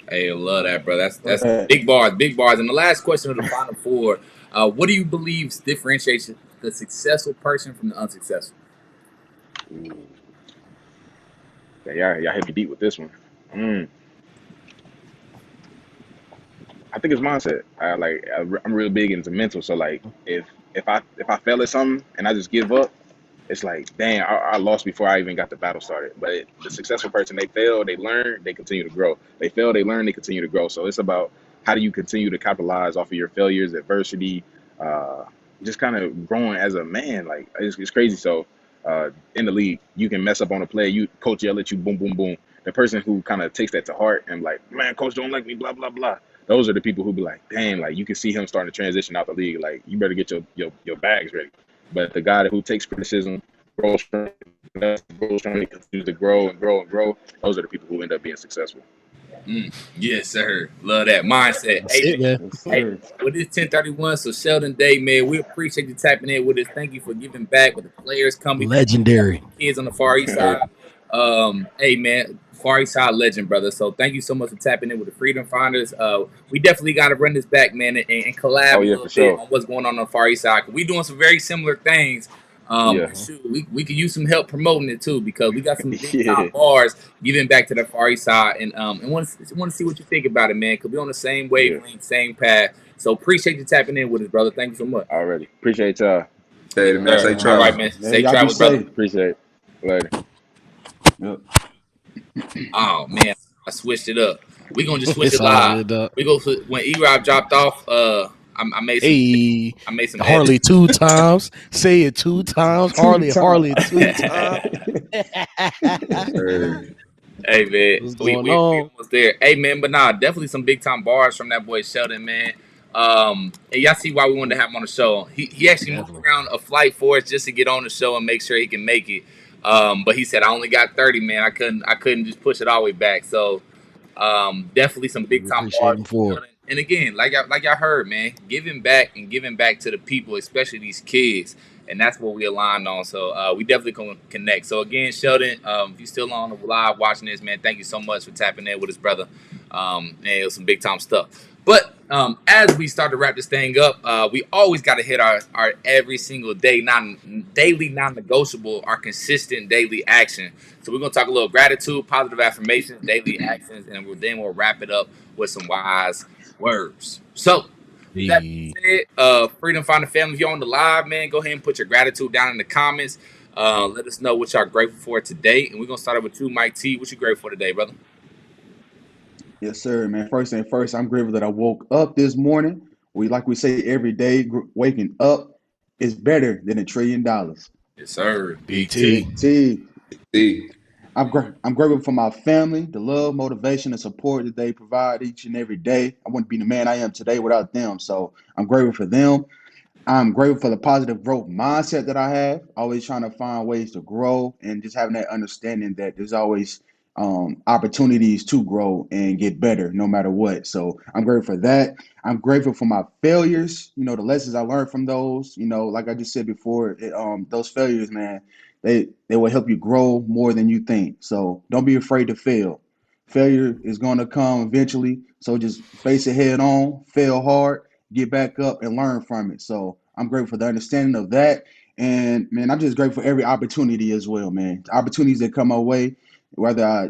Hey, I love that, bro. That's Right. big bars, big bars. And the last question of the final four: what do you believe differentiates the successful person from the unsuccessful? Ooh. Yeah, y'all hit me deep with this one. Mm, I think it's mindset. I'm real big into mental. So like if I fail at something and I just give up, it's like, dang, I lost before I even got the battle started. But the successful person, they fail, they learn, they continue to grow. They fail, they learn, they continue to grow. So it's about how do you continue to capitalize off of your failures, adversity, uh, just kind of growing as a man. Like it's crazy. So in the league, you can mess up on a play. You coach yell at you, boom, boom, boom. The person who kind of takes that to heart and like, man, coach don't like me, blah, blah, blah. Those are the people who be like, dang, like you can see him starting to transition out the league. Like you better get your bags ready. But the guy who takes criticism, grows from it, continues to grow and grow and grow, those are the people who end up being successful. Yes, sir. Love that mindset. That's Hey, it, man. Yes, hey, sir. with this 1031, so Sheldon Day, man, we appreciate you tapping in with us. Thank you for giving back with the players coming, Legendary. kids on the Far East side. Hey, man, Far East side legend, brother. So thank you so much for tapping in with the Freedom Finders. We definitely got to run this back, man, and collab Oh a yeah, little for bit sure. on what's going on the Far East side. 'Cause we doing some very similar things. Yeah, And shoot, we could use some help promoting it too because we got some big time yeah, bars giving back to the Far East side and want to see what you think about it, man. Because we're on the same yeah. wavelength, same path. So appreciate you tapping in with us, brother. Thank you so much. Already appreciate y'all. Hey, Yes, man. sir. Safe All right, travels. Man, man. man, Safe y'all be travels, brother. safe. Appreciate it. Later. Yep. Oh man, I switched it up. We gonna just switch it It's all live. good, dog. We go for when E-Rob dropped off. I made some. Hey, I made some edits. Harley 2 times. Say it 2 times. Two Harley, time. Harley 2 times. Yes, sir. Hey man, What's we, going we we on? almost there. Hey man, but nah, definitely some big time bars from that boy Sheldon, man. And y'all see why we wanted to have him on the show. He actually moved Definitely. around a flight for us just to get on the show and make sure he can make it. But he said I only got 30, man. I couldn't just push it all the way back. So definitely some big We time appreciate bars him from for it. Sheldon. And again, like y'all heard, man, giving back and giving back to the people, especially these kids, and that's what we aligned on. So we definitely can connect. So again, Sheldon, if you're still on the live watching this, man, thank you so much for tapping in with us, brother. And it was some big time stuff. But as we start to wrap this thing up, we always got to hit our every single day, daily non-negotiable, our consistent daily action. So we're gonna talk a little gratitude, positive affirmations, daily actions, and then we'll wrap it up with some wise words. So that The being said, Freedom Finder family, if you're on the live, man, go ahead and put your gratitude down in the comments. Let us know what y'all grateful for today, and we're gonna start with you, Mike T. What you grateful for today, brother? Yes, sir, man. First and first, I'm grateful that I woke up this morning. Like we say every day, waking up is better than $1 trillion. Yes, sir. Big T. BT. Big T. See, I'm grateful for my family, the love, motivation, and support that they provide each and every day. I wouldn't be the man I am today without them. So I'm grateful for them. I'm grateful for the positive growth mindset that I have, always trying to find ways to grow and just having that understanding that there's always opportunities to grow and get better no matter what. So I'm grateful for that. I'm grateful for my failures, the lessons I learned from those, like I just said before, those failures, man, they will help you grow more than you think. So don't be afraid to fail. Failure is going to come eventually. So just face it head on, fail hard, get back up and learn from it. So I'm grateful for the understanding of that. And man, I'm just grateful for every opportunity as well, man. Opportunities that come my way, whether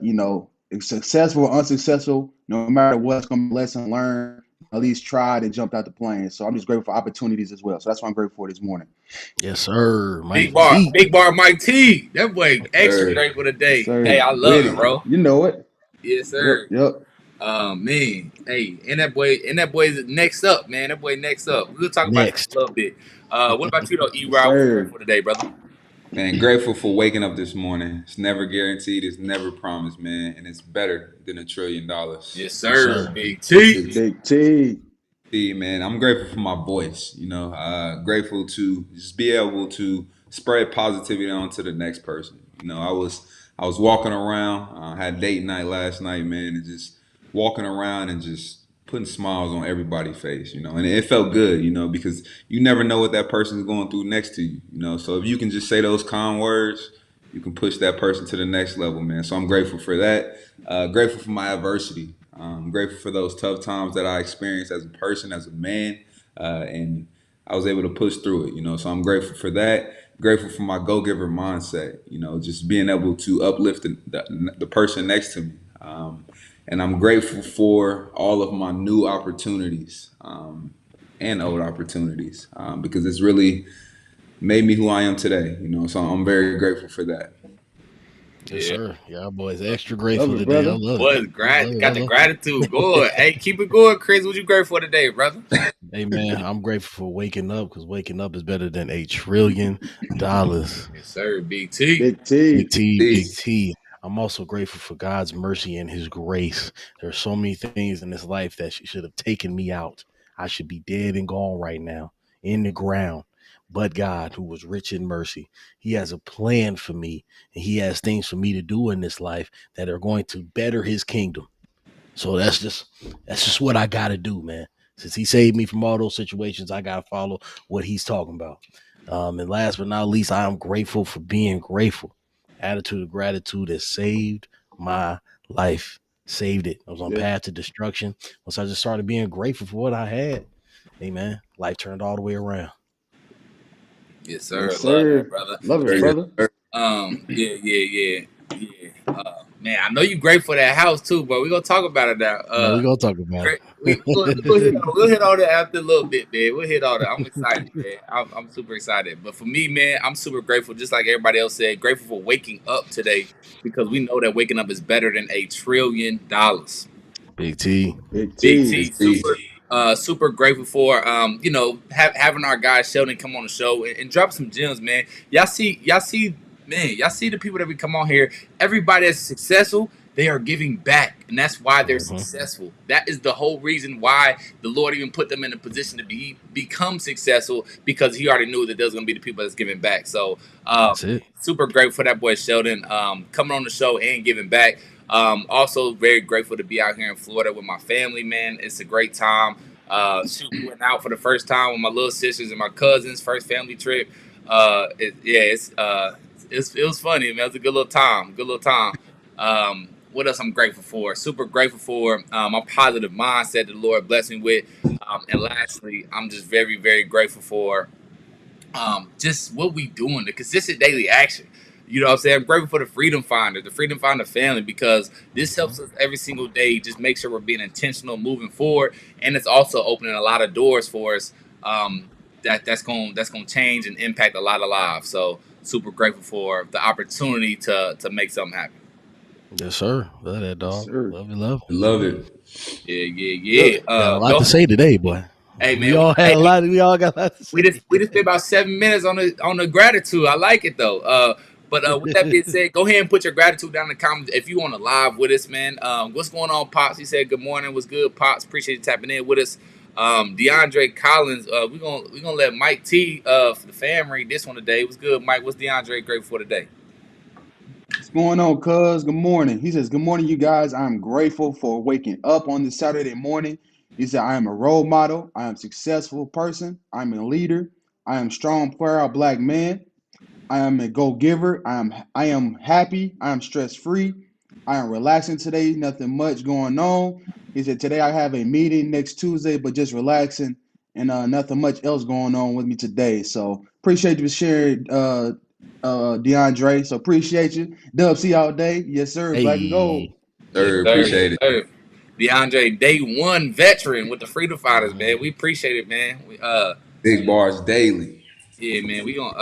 it's successful or unsuccessful, no matter what, it's gonna be a lesson learned. At least tried and jumped out the plane. So I'm just grateful for opportunities as well. So that's what I'm grateful for this morning. Yes, sir. Big Mike bar, T. big bar, Mike T. That boy extra sir. grateful Yes, today. Hey, sir. I With love it, it. bro. You know it. Yes, Yep, sir. yep. Man, hey, and that boy's next up, man. That boy next up. We'll talk about that in Next. a little bit. What about you though, E. Yes, Rod? What you sir. grateful today, brother? Man, grateful for waking up this morning. It's never guaranteed. It's never promised, man. And it's better than $1 trillion. Yes, Yes, sir. sir. Big T. Big Big T. T, man. I'm grateful for my voice. Grateful to just be able to spread positivity on to the next person. I was walking around. Had date night last night, man, and just walking around and just putting smiles on everybody's face. And it felt good. Because you never know what that person is going through next to you. So if you can just say those kind words, you can push that person to the next level, man. So I'm grateful for that. Grateful for my adversity. Grateful for those tough times that I experienced as a person, as a man, and I was able to push through it. So I'm grateful for that. Grateful for my go-giver mindset. Just being able to uplift the person next to me. And I'm grateful for all of my new opportunities and old opportunities because it's really made me who I am today. So I'm very grateful for that. Yes, Yeah. sir. Y'all boys extra Love grateful it, today. I brother. love it. Boy, I love it. I got the love gratitude going. Hey, keep it going, Chris. What you grateful for today, brother? it. Hey man, I'm grateful for waking up because waking up is better than $1 trillion. Yes, sir. Big T. Big T. Big T, Big Peace. T. I'm also grateful for God's mercy and His grace. There are so many things in this life that should have taken me out. I should be dead and gone right now in the ground. But God, who was rich in mercy, He has a plan for me, and He has things for me to do in this life that are going to better His kingdom. So that's just what I gotta do, man. Since he saved me from all those situations, I gotta follow what he's talking about. And last but not least, I am grateful for being grateful. Attitude of gratitude has saved my life. Saved it. I was on Yes, path to destruction. Once I just started being grateful for what I had, hey man, life turned all the way around. Yes, yes, sir. Love that, sir. brother. Love it, Sir, yes, brother. sir. Yeah. Man, I know you grateful for that house too, but we're gonna talk about it now. Yeah, we gonna talk about We'll hit all that after a little bit, man. We'll hit all that. I'm excited, man. I'm super excited. But for me, man, I'm super grateful, just like everybody else said, grateful for waking up today because we know that waking up is better than $1 trillion. Big T. Big Big T. T, Yes, peace. super grateful for having our guy Sheldon come on the show and drop some gems, man. Y'all see the people that we come on here. Everybody that's successful, they are giving back, and that's why they're Mhm. successful. That is the whole reason why the Lord even put them in a position to become successful because He already knew that there's gonna be the people that's giving back. So, That's it. super grateful for that boy Sheldon coming on the show and giving back. Also very grateful to be out here in Florida with my family, man. It's a great time. We went out for the first time with my little sisters and my cousins, first family trip. It was funny, man. It was a good little time. Good little time. what else I'm grateful for? Super grateful for my positive mindset that the Lord blessed me with. And lastly, I'm just very, very grateful for just what we doing, the consistent daily action. You know what I'm saying? I'm grateful for the Freedom Finder family, because this Mhm. helps us every single day just make sure we're being intentional moving forward. And it's also opening a lot of doors for us that's gonna change and impact a lot of lives. So super grateful for the opportunity to make something happen. Yes, sir. Love that, Yes, dog. sir. Love it, love it. Love it. Yeah, yeah, Look, yeah. Got a lot to Go. say today, boy. Hey We man, all had hey, a lot. We all got a lot to we say. just spent about 7 minutes on the gratitude. I like it though. But with that being said, go ahead and put your gratitude down in the comments if you want to live with us, man. What's going on, Pops? He said good morning. What's good, Pops? Appreciate you tapping in with us. DeAndre Collins. We gonna let Mike T for the fam read this one today. What's good, Mike? What's DeAndre grateful for today? what's going on, cuz? Good morning. He says, good morning, you guys. I'm grateful for waking up on this Saturday morning. He said, I am a role model. I am a successful person. I'm a leader. I am a strong, proud black man. I am a go-giver. I am happy. I am stress-free. I am relaxing today. Nothing much going on. He said, today I have a meeting next Tuesday, but just relaxing and nothing much else going on with me today. So appreciate you for sharing, DeAndre. So appreciate you. Dub, see y'all day. Yes, sir. Black and gold. Hey, Yes, Sir, sir. Yes, appreciate it. sir. DeAndre, day one veteran with the Freedom Fighters, mhm. man. We appreciate it, man. Big bars daily. Yeah, man, Yes, we got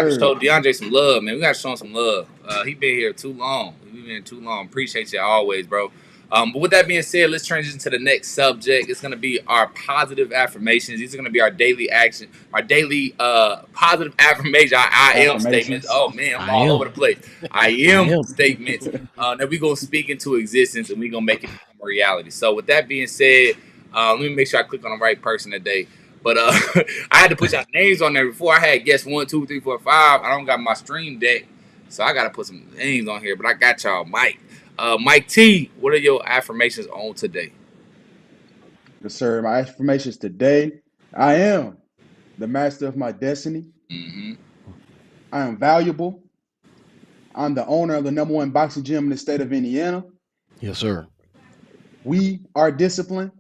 to show sir. DeAndre some love, man. We got to show him some love. He been here too long. He been here too long. Appreciate you always, bro. But with that being said, let's transition to the next subject. It's gonna be our positive affirmations. These are gonna be our daily action, our daily positive affirmation, our I am statements. Affirmations. Oh man, I'm I all am. over the place. I I am am. statements that we gonna speak into existence and we gonna make it become a reality. So with that being said, let me make sure I click on the right person today. But I had to put y'all names on there before. I had guess 1, 2, 3, 4, 5. I don't got my stream deck, so I gotta put some names on here. But I got y'all, Mike. Mike T, what are your affirmations on today? Yes, sir. My affirmations today. I am the master of my destiny. Mm-hmm. I am valuable. I'm the owner of the number one boxing gym in the state of Indiana. Yes, sir. We are disciplined,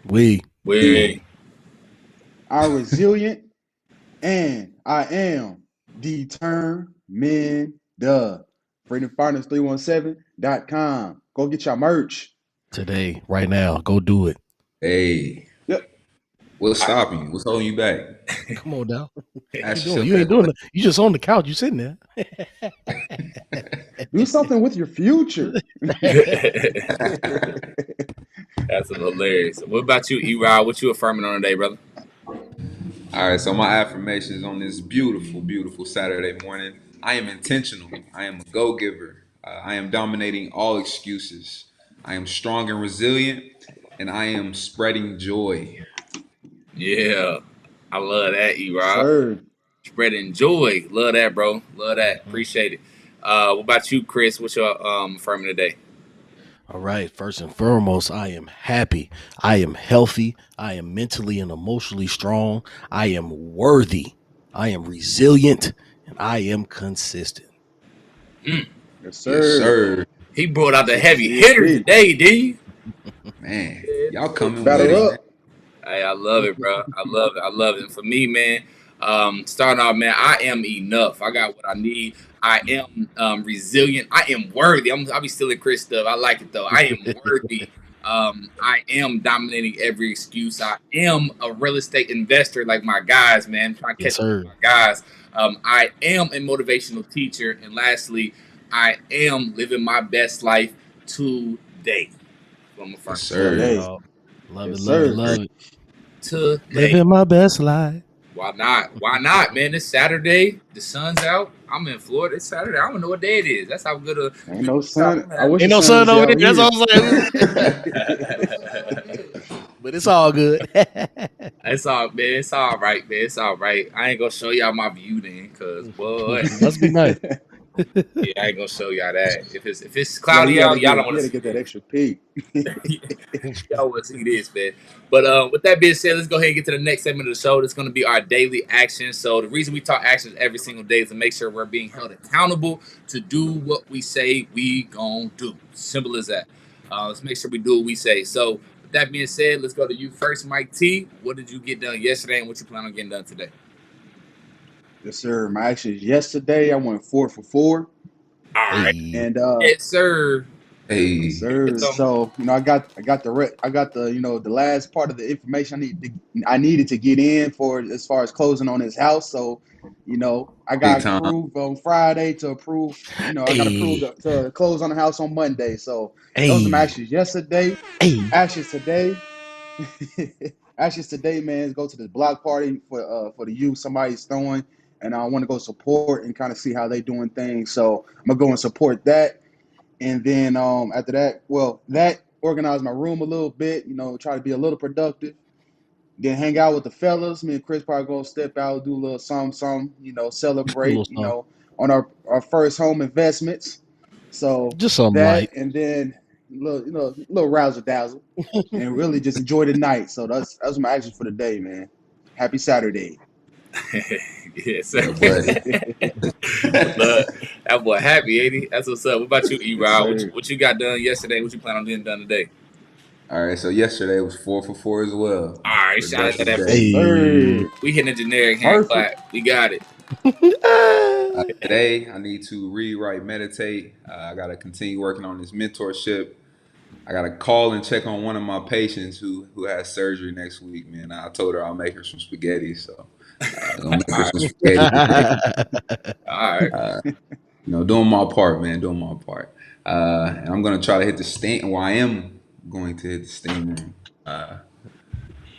We. We. I'm resilient, and I am determined. FreedomFinance317.com. Go get your merch. Today, right now, go do it. Hey, Yep. what's I, stopping you? What's holding you back? Come on now. What you Ask doing? yourself You ain't that doing question. it. You just on the couch. You sitting there. Do something with your future. That's hilarious. What about you, E-Rod? What you affirming on today, brother? All right, so my affirmations on this beautiful, beautiful Saturday morning. I am intentional. I am a go giver. I am dominating all excuses. I am strong and resilient, and I am spreading joy. Yeah, I love that, E-Rod. Sir. Spreading joy. Love that, bro. Love that. Mhm. Appreciate it. What about you, Chris? What's your affirming today? All right. First and foremost, I am happy. I am healthy. I am mentally and emotionally strong. I am worthy. I am resilient. And I am consistent. Mm. Yes, Yes, sir. sir. He brought out the heavy hitters Consistency. today, did you? Man, Yeah, y'all yeah. coming with Batter it, man. up. Hey, I love it, bro. I love it. I love it. And for me, man, starting off, man, I am enough. I got what I need. I am resilient. I am worthy. I'll be stealing Chris stuff. I like it though. I am worthy. I am dominating every excuse. I am a real estate investor, like my guys, man. Trying to Yes, catch up with sir. my guys. I am a motivational teacher, and lastly, I am living my best life today. So I'm Yes, affirming Love that, sir. Today. dog. Love it. Yes, Love it. sir. Great. Love it. today. Living my best life. Why not? Why not, man? It's Saturday. The sun's out. I'm in Florida. It's Saturday. I don't know what day it is. That's how good a Ain't no beautiful time sun. I'm I wish Ain't the no sun sun was over there. out That's all here. I'm saying. But it's all good. it's all man. It's all right, man. It's all right. I ain't gonna show y'all my view then, cause boy, Must be nice. Yeah, I ain't gonna show y'all that. If it's Yeah, you cloudy gotta out, y'all get don't you want to gotta see get that this. extra peak. Y'all want to see this, man. But with that being said, let's go ahead and get to the next segment of the show. That's going to be our daily actions. So the reason we talk actions every single day is to make sure we're being held accountable to do what we say we gonna do. Simple as that. Let's make sure we do what we say. So with that being said, let's go to you first, Mike T. What did you get done yesterday, and what you plan on getting done today? Yes, sir. My actions yesterday, I went 4 for 4, All right. Hey, and Yes, sir. yes, Hey, sir. So, So I got the the last part of the information I needed to get in for as far as closing on his house. So, I big got time. approved on Friday to approve. I got approved hey, to close on the house on Monday. So those are my hey, actions yesterday. hey. Actions today. Actions today, man, is go to this block party for the youth somebody's throwing, and I want to go support and kind of see how they doing things. So I'm gonna go and support that, and then after that, well, that organize my room a little bit, try to be a little productive. Then hang out with the fellas. Me and Chris probably gonna step out, do a little something, A little celebrate, something. on our first home investments. So Just something that, light. and then little razzle dazzle, and really just enjoy the night. So that's my actions for the day, man. Happy Saturday. yes, sir. Yeah, buddy. Look, that boy happy, ain't he? That's what's up. What about you, Yes, E-Rod? sir. What you got done yesterday? What you plan on getting done today? All right, so yesterday was 4 for 4 as well. All right, shout out to Productive that. Yes, day. Hey. sir. We hitting a generic hand Perfect. clap. We got it. Today, I need to read, write, meditate. I got to continue working on this mentorship. I got to call and check on one of my patients who has surgery next week, man. I told her I'll make her some spaghetti, so gonna make her All some right, spaghetti today. all right. Doing my part, man, doing my part. And I'm gonna try to hit the steam. Well, I am going to hit the steam room.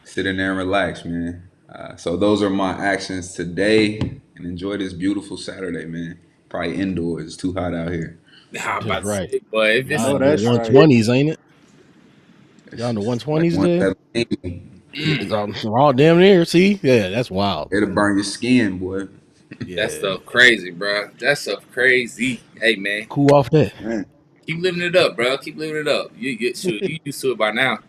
Sit in there and relax, man. So those are my actions today, and enjoy this beautiful Saturday, man. Probably indoors. It's too hot out here. Nah, I'm Just about to right. say, but if I it's Y'all know in the that's right. 120s, ain't it? Y'all in the It's like 120s there? 117. It's all, we're all damn near. See? Yeah, that's wild. It'll burn your skin, boy. that Yeah. stuff crazy, bro. That stuff crazy. Hey, man, Cool off that. Man. keep living it up, bro. Keep living it up. You used to it by now.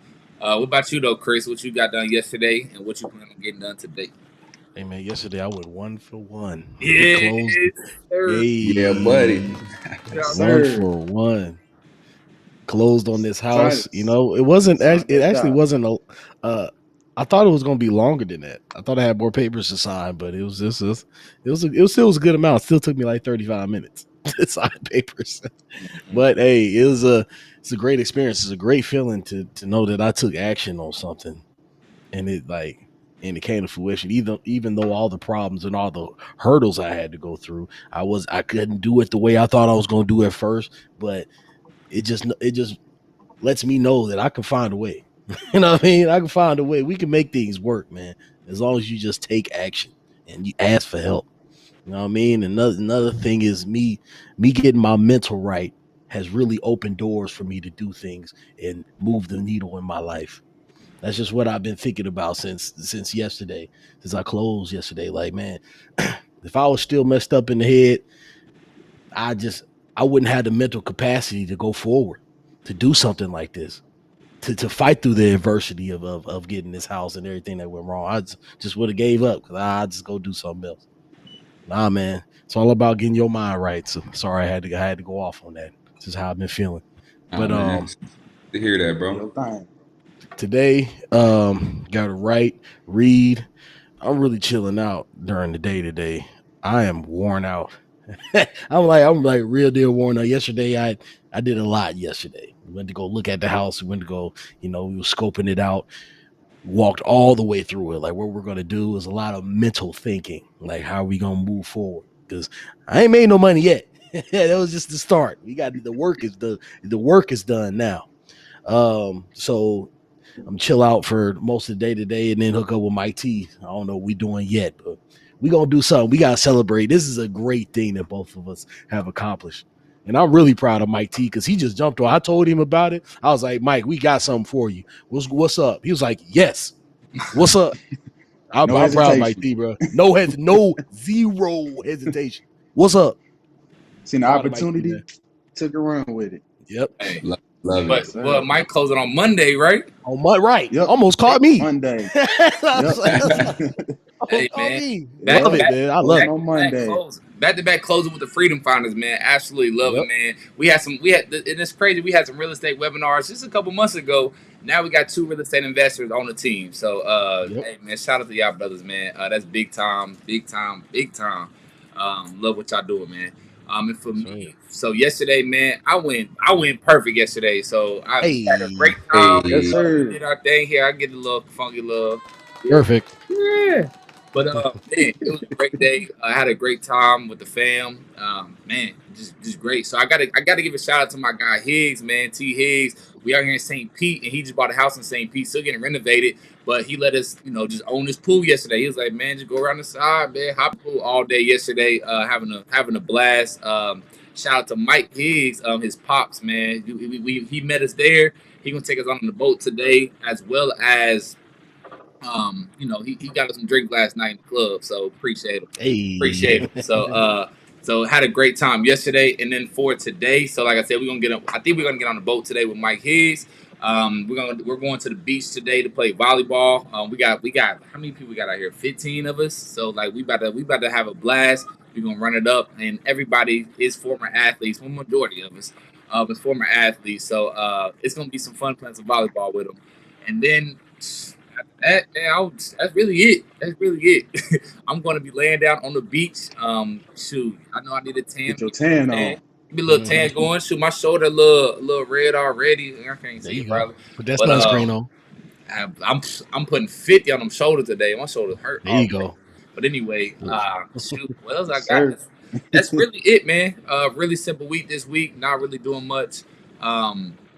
What about you though, Chris? What you got done yesterday, and what you plan on getting done today? Hey man, yesterday I went 1 for 1. Yes, Closed. sir. Yeah, buddy. Yay. Yes, Job, One sir. for one. Closed on this Sign, house. It wasn't. sign It that actually doc. wasn't a. I thought it was going to be longer than that. I thought I had more papers to sign, but it was just. It was a good amount. It still took me like 35 minutes to sign papers. But hey, it's a great experience. It's a great feeling to know that I took action on something and it came to fruition. Even though all the problems and all the hurdles I had to go through, I couldn't do it the way I thought I was going to do at first, but it just lets me know that I can find a way. You know what I mean? I can find a way. We can make things work, man. As long as you just take action and you ask for help. You know what I mean? Another thing is me getting my mental right has really opened doors for me to do things and move the needle in my life. That's just what I've been thinking about since yesterday, since I closed yesterday. Like, man, if I was still messed up in the head, I just I wouldn't have the mental capacity to go forward, to do something like this, to fight through the adversity of getting this house and everything that went wrong. I just would have gave up because I just go do something else. Nah, man, it's all about getting your mind right. So sorry, I had to go off on that. This is how I've been feeling. Oh But man, to hear that, Do bro. your thing. today, got to write, read. I'm really chilling out during the day today. I am worn out. I'm like real deal worn out. Yesterday I did a lot yesterday. We went to go look at the house. We went to go, we were scoping it out, walked all the way through it. Like what we're gonna do is a lot of mental thinking. Like how are we gonna move forward? Because I ain't made no money yet. That was just the start. We got the work is done now. So I'm chill out for most of the day today and then hook up with Mike T. I don't know what we doing yet, but we gonna do something. We gotta celebrate. This is a great thing that both of us have accomplished. And I'm really proud of Mike T because he just jumped on. I told him about it. I was like, Mike, we got something for you. What's up? He was like, yes. What's up? I'm, No I'm proud of Mike hesitation. T, bro. No zero hesitation. What's up? Seen the Proud of Mikey, opportunity, man. took a run with it. Yep. Hey, Love but it. Yes, but sir. Mike closing on Monday, right? On my right. Yep. Almost caught me. Monday. Yep. Almost Hey caught man, me. back Love to Yep. it, back, man. I love Closing back it. on to back Monday. closing, back to back closing with the Freedom Finders, man. Absolutely love it, Yep. man. And it's crazy. We had some real estate webinars just a couple months ago. Now we got 2 real estate investors on the team. So, Yep. hey man, shout out to y'all brothers, man. That's big time, big time, big time. Love what y'all doing, man. And for That's right. me, so yesterday, man, I went perfect yesterday. So we had a Hey. great time. Yes, Hey, We sir. did our thing here. I get a little funky love. Yeah. Perfect. Yeah. But man, it was a great day. I had a great time with the fam. Man, just great. So I gotta give a shout out to my guy Higgs, man, T Higgs. We out here in St. Pete, and he just bought a house in St. Pete, still getting renovated. But he let us, just own this pool yesterday. He was like, man, just go around the side, man, hop pool all day yesterday, having a blast. Shout out to Mike Higgs, his pops, man. He met us there. He gonna take us on the boat today, as well as he got us some drink last night in the club, so appreciate him. Hey. Appreciate him. So had a great time yesterday, and then for today. So like I said, I think we're gonna get on the boat today with Mike Higgs. We're going to the beach today to play volleyball. We got how many people we got out here? 15 of us. So like we about to have a blast. We're gonna run it up, and everybody is former athletes. One majority of us is former athletes. So it's gonna be some fun playing some volleyball with them. And then after that, man, that's really it. That's really it. I'm gonna be laying down on the beach. Shoot, I know I need a tan. Get your Give me a little tan tan. on. Give me a little Mhm. tan going. Shoot, my shoulder a little red already. I can't There see you it go. probably, Put that but sunscreen on. I'm putting 50 on them shoulders today. My shoulders hurt There you already. go. But anyway, shoot, what else I Yes, got? sir. That's really it, man. Really simple week this week. Not really doing much.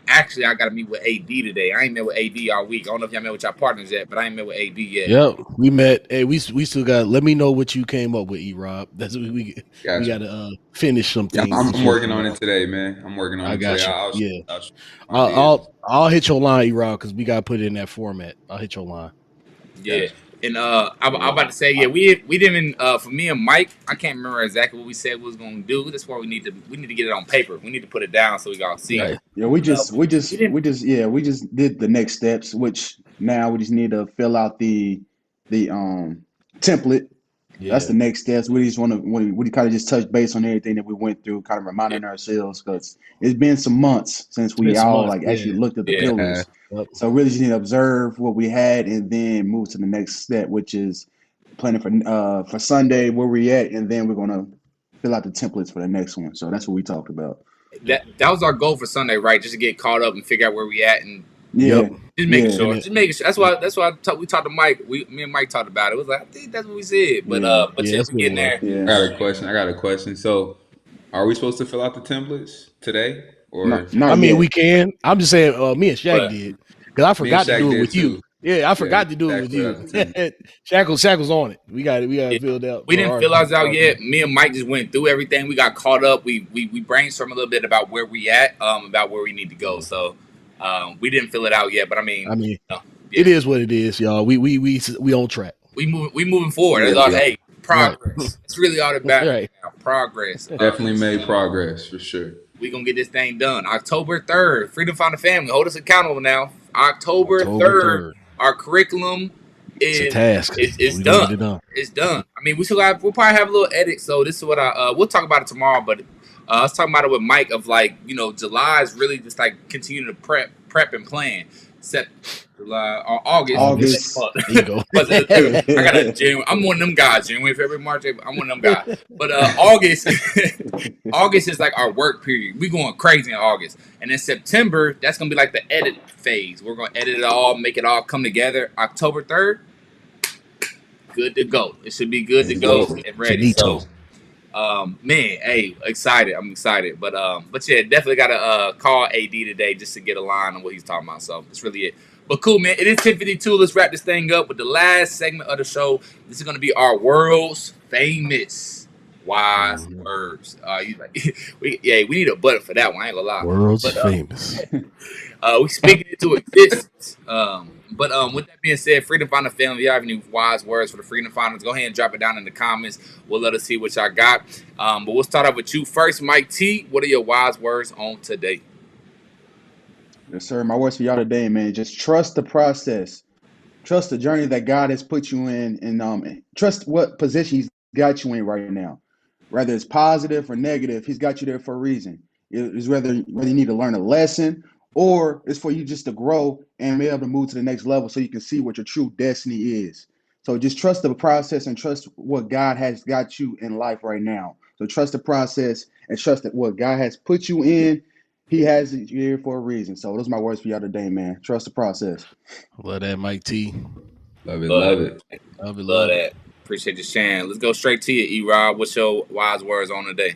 Actually, I got to meet with AD today. I ain't met with AD all week. I don't know if y'all met with y'all partners yet, but I ain't met with AD yet. Yep. We met. Hey, we still got. Let me know what you came up with, E-Rob. That's what we got gotcha. to finish some Yeah, things I'm, I'm before working on tomorrow. it today, man. I'm working on I it today. got you. I'll Yeah. I'll shoot my I'll business. I'll hit your line, E-Rob, because we got to put it in that format. I'll hit your line. Yeah. Gotcha. And I'm about to say, yeah, we didn't for me and Mike, I can't remember exactly what we said we was gonna do. That's why we need to get it on paper. We need to put it down so we all see. Right. Yeah, we But just we we just didn't. we just yeah, we just did the next steps, which now we just need to fill out the template. That's Yeah. the next steps. We just want to we kind of just touch base on everything that we went through, kind of Yeah, reminding ourselves because it's been some months since It's been we some all months. like Yeah. actually looked at the yeah, Yeah. pillars. Yep. So really just need to observe what we had and then move to the next step, which is planning for Sunday where we at, and then we're gonna fill out the templates for the next one. So that's what we talked about. Yep. that was our goal for Sunday, right? Just to get caught up and figure out where we at and Yep. Yeah, just making yeah, sure. And it, Just making sure. We talked to Mike. Me and Mike talked about it. It was like I think that's what we said. But yeah, but yeah, yeah, that's we what it getting was. there. I yeah. got a question. I got a question. So, are we supposed to fill out the templates today, Not or I not mean, yet. we can. I'm just saying. Me and Shaq But did because I me and forgot to Shaq do it did with you. too? Yeah, I Yeah, me forgot to do it and Shaq with filled you. out the template. Shackles on it. We got yeah, filled out we for didn't our. fill ours out yet. Me and Mike just went through everything. We got caught up. We brainstormed a little bit about where we at, about where we need to go. So we didn't fill it out yet. But I mean, I mean, yeah, it is what it is, y'all. We on track. we moving forward. That's Yeah, all. yeah. Hey, Right. progress. It's really all that matters Right. now. Progress. Definitely made progress for sure. We gonna get this thing done. October 3rd, Freedom Found a Family. Hold us accountable now. October October 3rd, 3rd. our curriculum It's a is task. is We gonna get done. it done. It's done. I mean, we'll probably have a little edit. So this is what we'll talk about it tomorrow. But I was talking about it with Mike of like July is really just like continuing to prep and plan. Set July or August. August. August. There you go. But I got a January. I'm one of them guys. January, February, March, April. I'm one of them guys. But August, August is like our work period. We going crazy in August, and then September that's gonna be like the edit phase. We're gonna edit it all, make it all come together. October 3rd, good to go. It should be good to go and ready. So Finito. man, hey, excited. I'm excited. But yeah, definitely gotta call AD today just to get a line on what he's talking about. So that's really it. But cool, man. It is 10:52. Let's wrap this thing up with the last segment of the show. This is gonna be our world's famous wise words. We need a button for that one. I ain't gonna lie. World's But famous. we speaking into existence. But with that being said, Freedom Finder family, if you have any wise words for the Freedom Finders, go ahead and drop it down in the comments. We'll let us see what y'all got. But we'll start off with you first, Mike T. What are your wise words on today? Yes, sir. My words for y'all today, man. Just trust the process. Trust the journey that God has put you in, and trust what position He's got you in right now. Whether it's positive or negative, He's got you there for a reason. It's whether you need to learn a lesson or it's for you just to grow and be able to move to the next level so you can see what your true destiny is. So just trust the process and trust what God has got you in life right now. So trust the process and trust that what God has put you in, He has you here for a reason. So those are my words for y'all today, man. Trust the process. Love that, Mike T. Love it, Love love that. it. Love it, Love love it. that. Appreciate you sharing. Let's go straight to you, E-Rob. What's your wise words on today?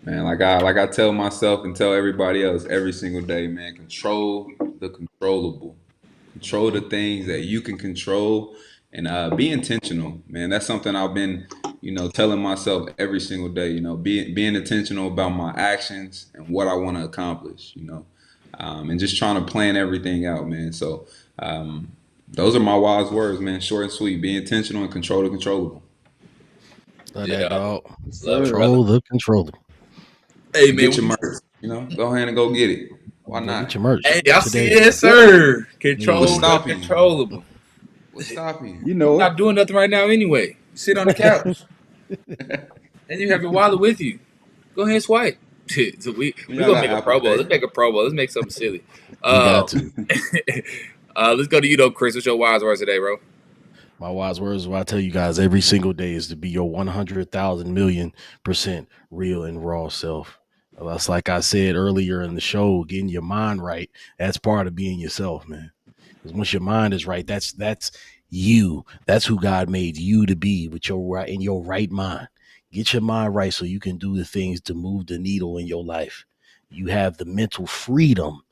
Man, like I tell myself and tell everybody else every single day, man, control the controllable. Control the things that you can control and be intentional, man. That's something I've been, telling myself every single day, being intentional about my actions and what I want to accomplish, and just trying to plan everything out, man. So those are my wise words, man. Short and sweet. Be intentional and control the controllable. Love that, Yeah, dog. Yes, love it, sir. brother. Control the controller. Hey, And man. get your merch, go ahead and go get it. Why Go get not? your merch Hey, y'all see today. it, yes, Yep. sir. What's Control Hey. the stopping you? controllable. What's stopping you? You You're know it. not doing nothing right now anyway. You sit on the couch and you have your wallet with you. Go ahead and swipe. So we Y'all gonna got make a Apple Pro Bowl. Pay. Let's make a Pro Bowl. Let's make something silly. We got Um, to. let's go to you though, Chris. What's your wise words today, bro? My wise words, what I tell you guys every single day, is to be your 100,000,000,000% real and raw self. That's like I said earlier in the show, getting your mind right. That's part of being yourself, man. Because once your mind is right, that's you. That's who God made you to be with your right in your right mind. Get your mind right so you can do the things to move the needle in your life. You have the mental freedom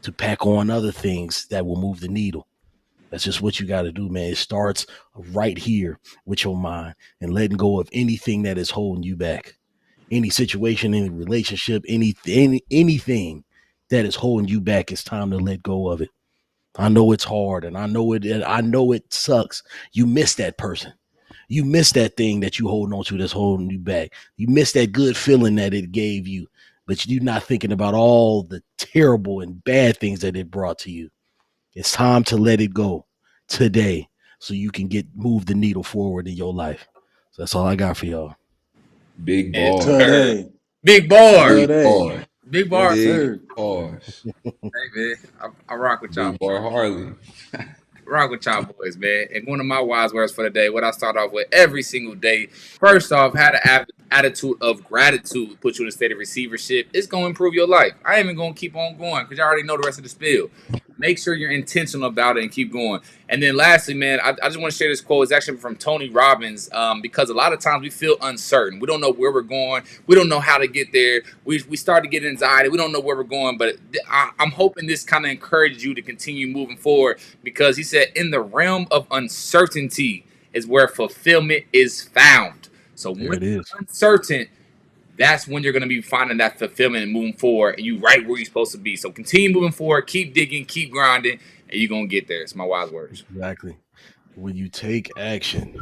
to pack on other things that will move the needle. That's just what you got to do, man. It starts right here with your mind and letting go of anything that is holding you back. Any situation, any relationship, anything that is holding you back, it's time to let go of it. I know it's hard and I know it sucks. You miss that person. You miss that thing that you holding on to that's holding you back. You miss that good feeling that it gave you, but you're not thinking about all the terrible and bad things that it brought to you. It's time to let it go today so you can move the needle forward in your life. So that's all I got for y'all. Big Yes, bars. sir. Today. Big bar. Big Today. bars. Big Yes, bar. Big sir. bars. Hey man, I rock with y'all. Big bar Harley. Rock with y'all boys, man. And one of my wise words for the day, what I start off with every single day. First off, had an attitude of gratitude, put you in a state of receivership. It's going to improve your life. I ain't even going to keep on going because you already know the rest of the spiel. Make sure you're intentional about it and keep going. And then lastly, man, I just want to share this quote. It's actually from Tony Robbins because a lot of times we feel uncertain. We don't know where we're going. We don't know how to get there. We start to get anxiety. We don't know where we're going. But I'm hoping this kind of encourages you to continue moving forward because he said, in the realm of uncertainty is where fulfillment is found. So There when it you're is. uncertain, that's when you're going to be finding that fulfillment and moving forward, and you right where you're supposed to be. So continue moving forward, keep digging, keep grinding, and you're going to get there. It's my wise words. Exactly. When you take action,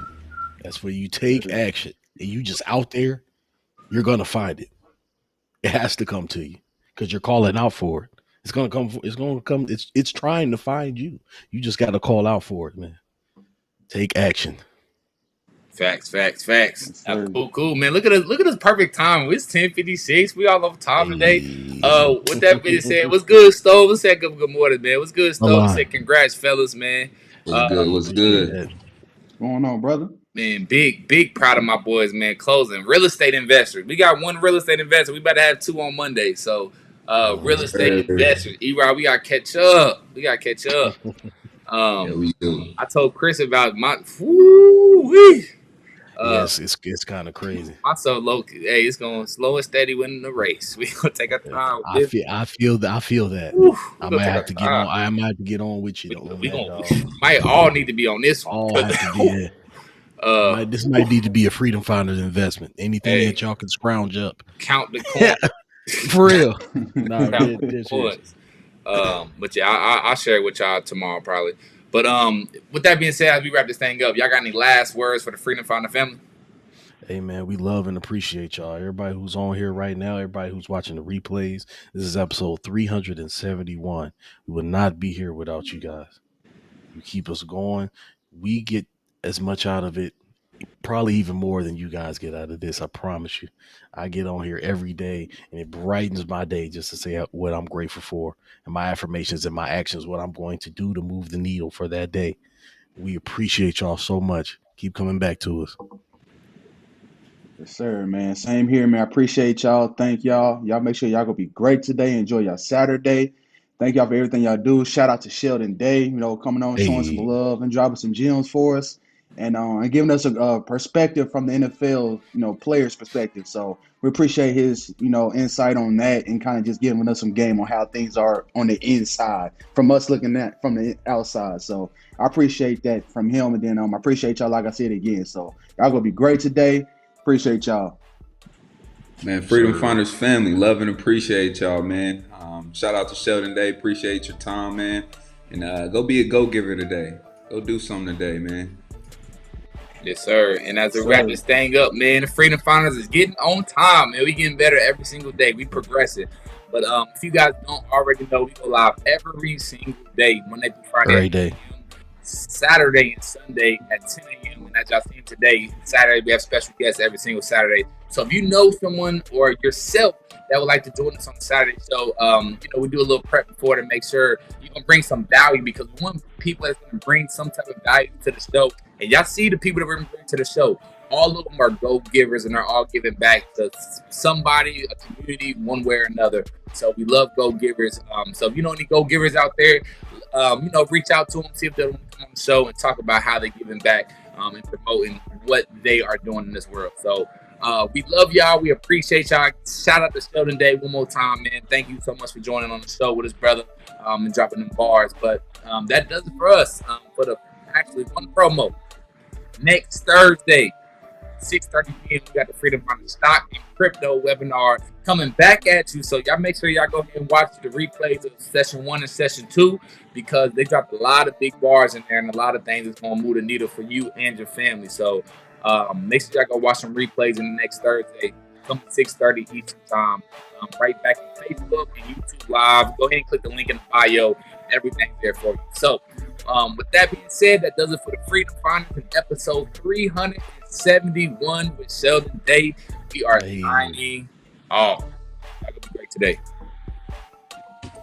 that's where you take action. And you just out there, you're going to find it. It has to come to you because you're calling out for it. It's going to come. It's going to come. It's trying to find you. You just got to call out for it, man. Take action. Facts. Yes, sir. Cool, man. Look at us perfect time. It's 10:56. We all over time today. Hey. With that being said, what's good, Stove? Let's say good morning, man. What's good, Stove? Let's say Align. congrats, fellas, man. What's good? What's Appreciate good? that. What's going on, brother? Man, big proud of my boys, man. Closing real estate investors. We got one real estate investor. We better have two on Monday. So, real estate investors. E-Rod, we got to catch up. Yeah, Um, we do. I told Chris about my woo-wee. Yes, it's kind of crazy. My so low. Hey, it's going slow and steady winning the race. We gonna take our time with this. I feel that. Woo, we I gonna might take have our to get on. time. I might have to get on with you on We that, gonna dog. might all need to be on this one. All have to be there. Uh, This might need to be a Freedom Founders investment. Anything hey, that y'all can scrounge up. count the coin. For real. Nah, Count the dead serious. coins. But yeah, I'll share it with y'all tomorrow probably. But with that being said, as we wrap this thing up, y'all got any last words for the Freedom Founder family? Hey man, we love and appreciate y'all. Everybody who's on here right now, everybody who's watching the replays. This is episode 371. We would not be here without you guys. You keep us going. We get as much out of it, probably even more than you guys get out of this. I promise you. I get on here every day and it brightens my day just to say what I'm grateful for and my affirmations and my actions, what I'm going to do to move the needle for that day. We appreciate y'all so much. Keep coming back to us. Yes, sir, man. Same here, man. I appreciate y'all. Thank y'all. Y'all make sure y'all gonna be great today. Enjoy your Saturday. Thank y'all for everything y'all do. Shout out to Sheldon Day, coming on, showing some Hey, love and dropping some gems for us, and giving us a perspective from the NFL, players' perspective. So we appreciate his, insight on that and kind of just giving us some game on how things are on the inside from us looking at from the outside. So I appreciate that from him, and then I appreciate y'all, like I said again. So y'all gonna be great today. Appreciate y'all. Man, Freedom sir. Finders family, love and appreciate y'all, man. Shout out to Sheldon Day. Appreciate your time, man. And go be a go-giver today. Go do something today, man. Yes, sir. And as we wrap Sir. this thing up, man, the Freedom Finders is getting on time, man. We getting better every single day. We progressing. But if you guys don't already know, we go live every single day, Monday through Friday Every at day. 8 a.m., Saturday and Sunday at 10 a.m. And as y'all seen today, Saturday, we have special guests every single Saturday. So if you know someone or yourself that would like to join us on the Saturday show, we do a little prep before to make sure you can bring some value, because we want people that's going to bring some type of value to the show. And y'all see the people that we're bringing to the show. All of them are go-givers, and they're all giving back to somebody, a community, one way or another. So we love go-givers. So if you know any go-givers out there, reach out to them, see if they want to come on the show and talk about how they're giving back and promoting what they are doing in this world. So we love y'all. We appreciate y'all. Shout out to Sheldon Day one more time, man. Thank you so much for joining on the show with his brother and dropping them bars. But that does it for us. For the actually one promo. Next Thursday, 6:30 p.m. we got the Freedom Founder Stock and Crypto webinar coming back at you. So y'all make sure y'all go ahead and watch the replays of session 1 and session 2, because they dropped a lot of big bars in there and a lot of things that's going to move the needle for you and your family. So make sure y'all go watch some replays in the next Thursday, come 6:30 Eastern time, right back on Facebook and YouTube Live. Go ahead and click the link in the bio. Everything's there for you. So with that being said, that does it for the Freedom Finders in episode 371 with Sheldon Day. We are signing off. That could be great today.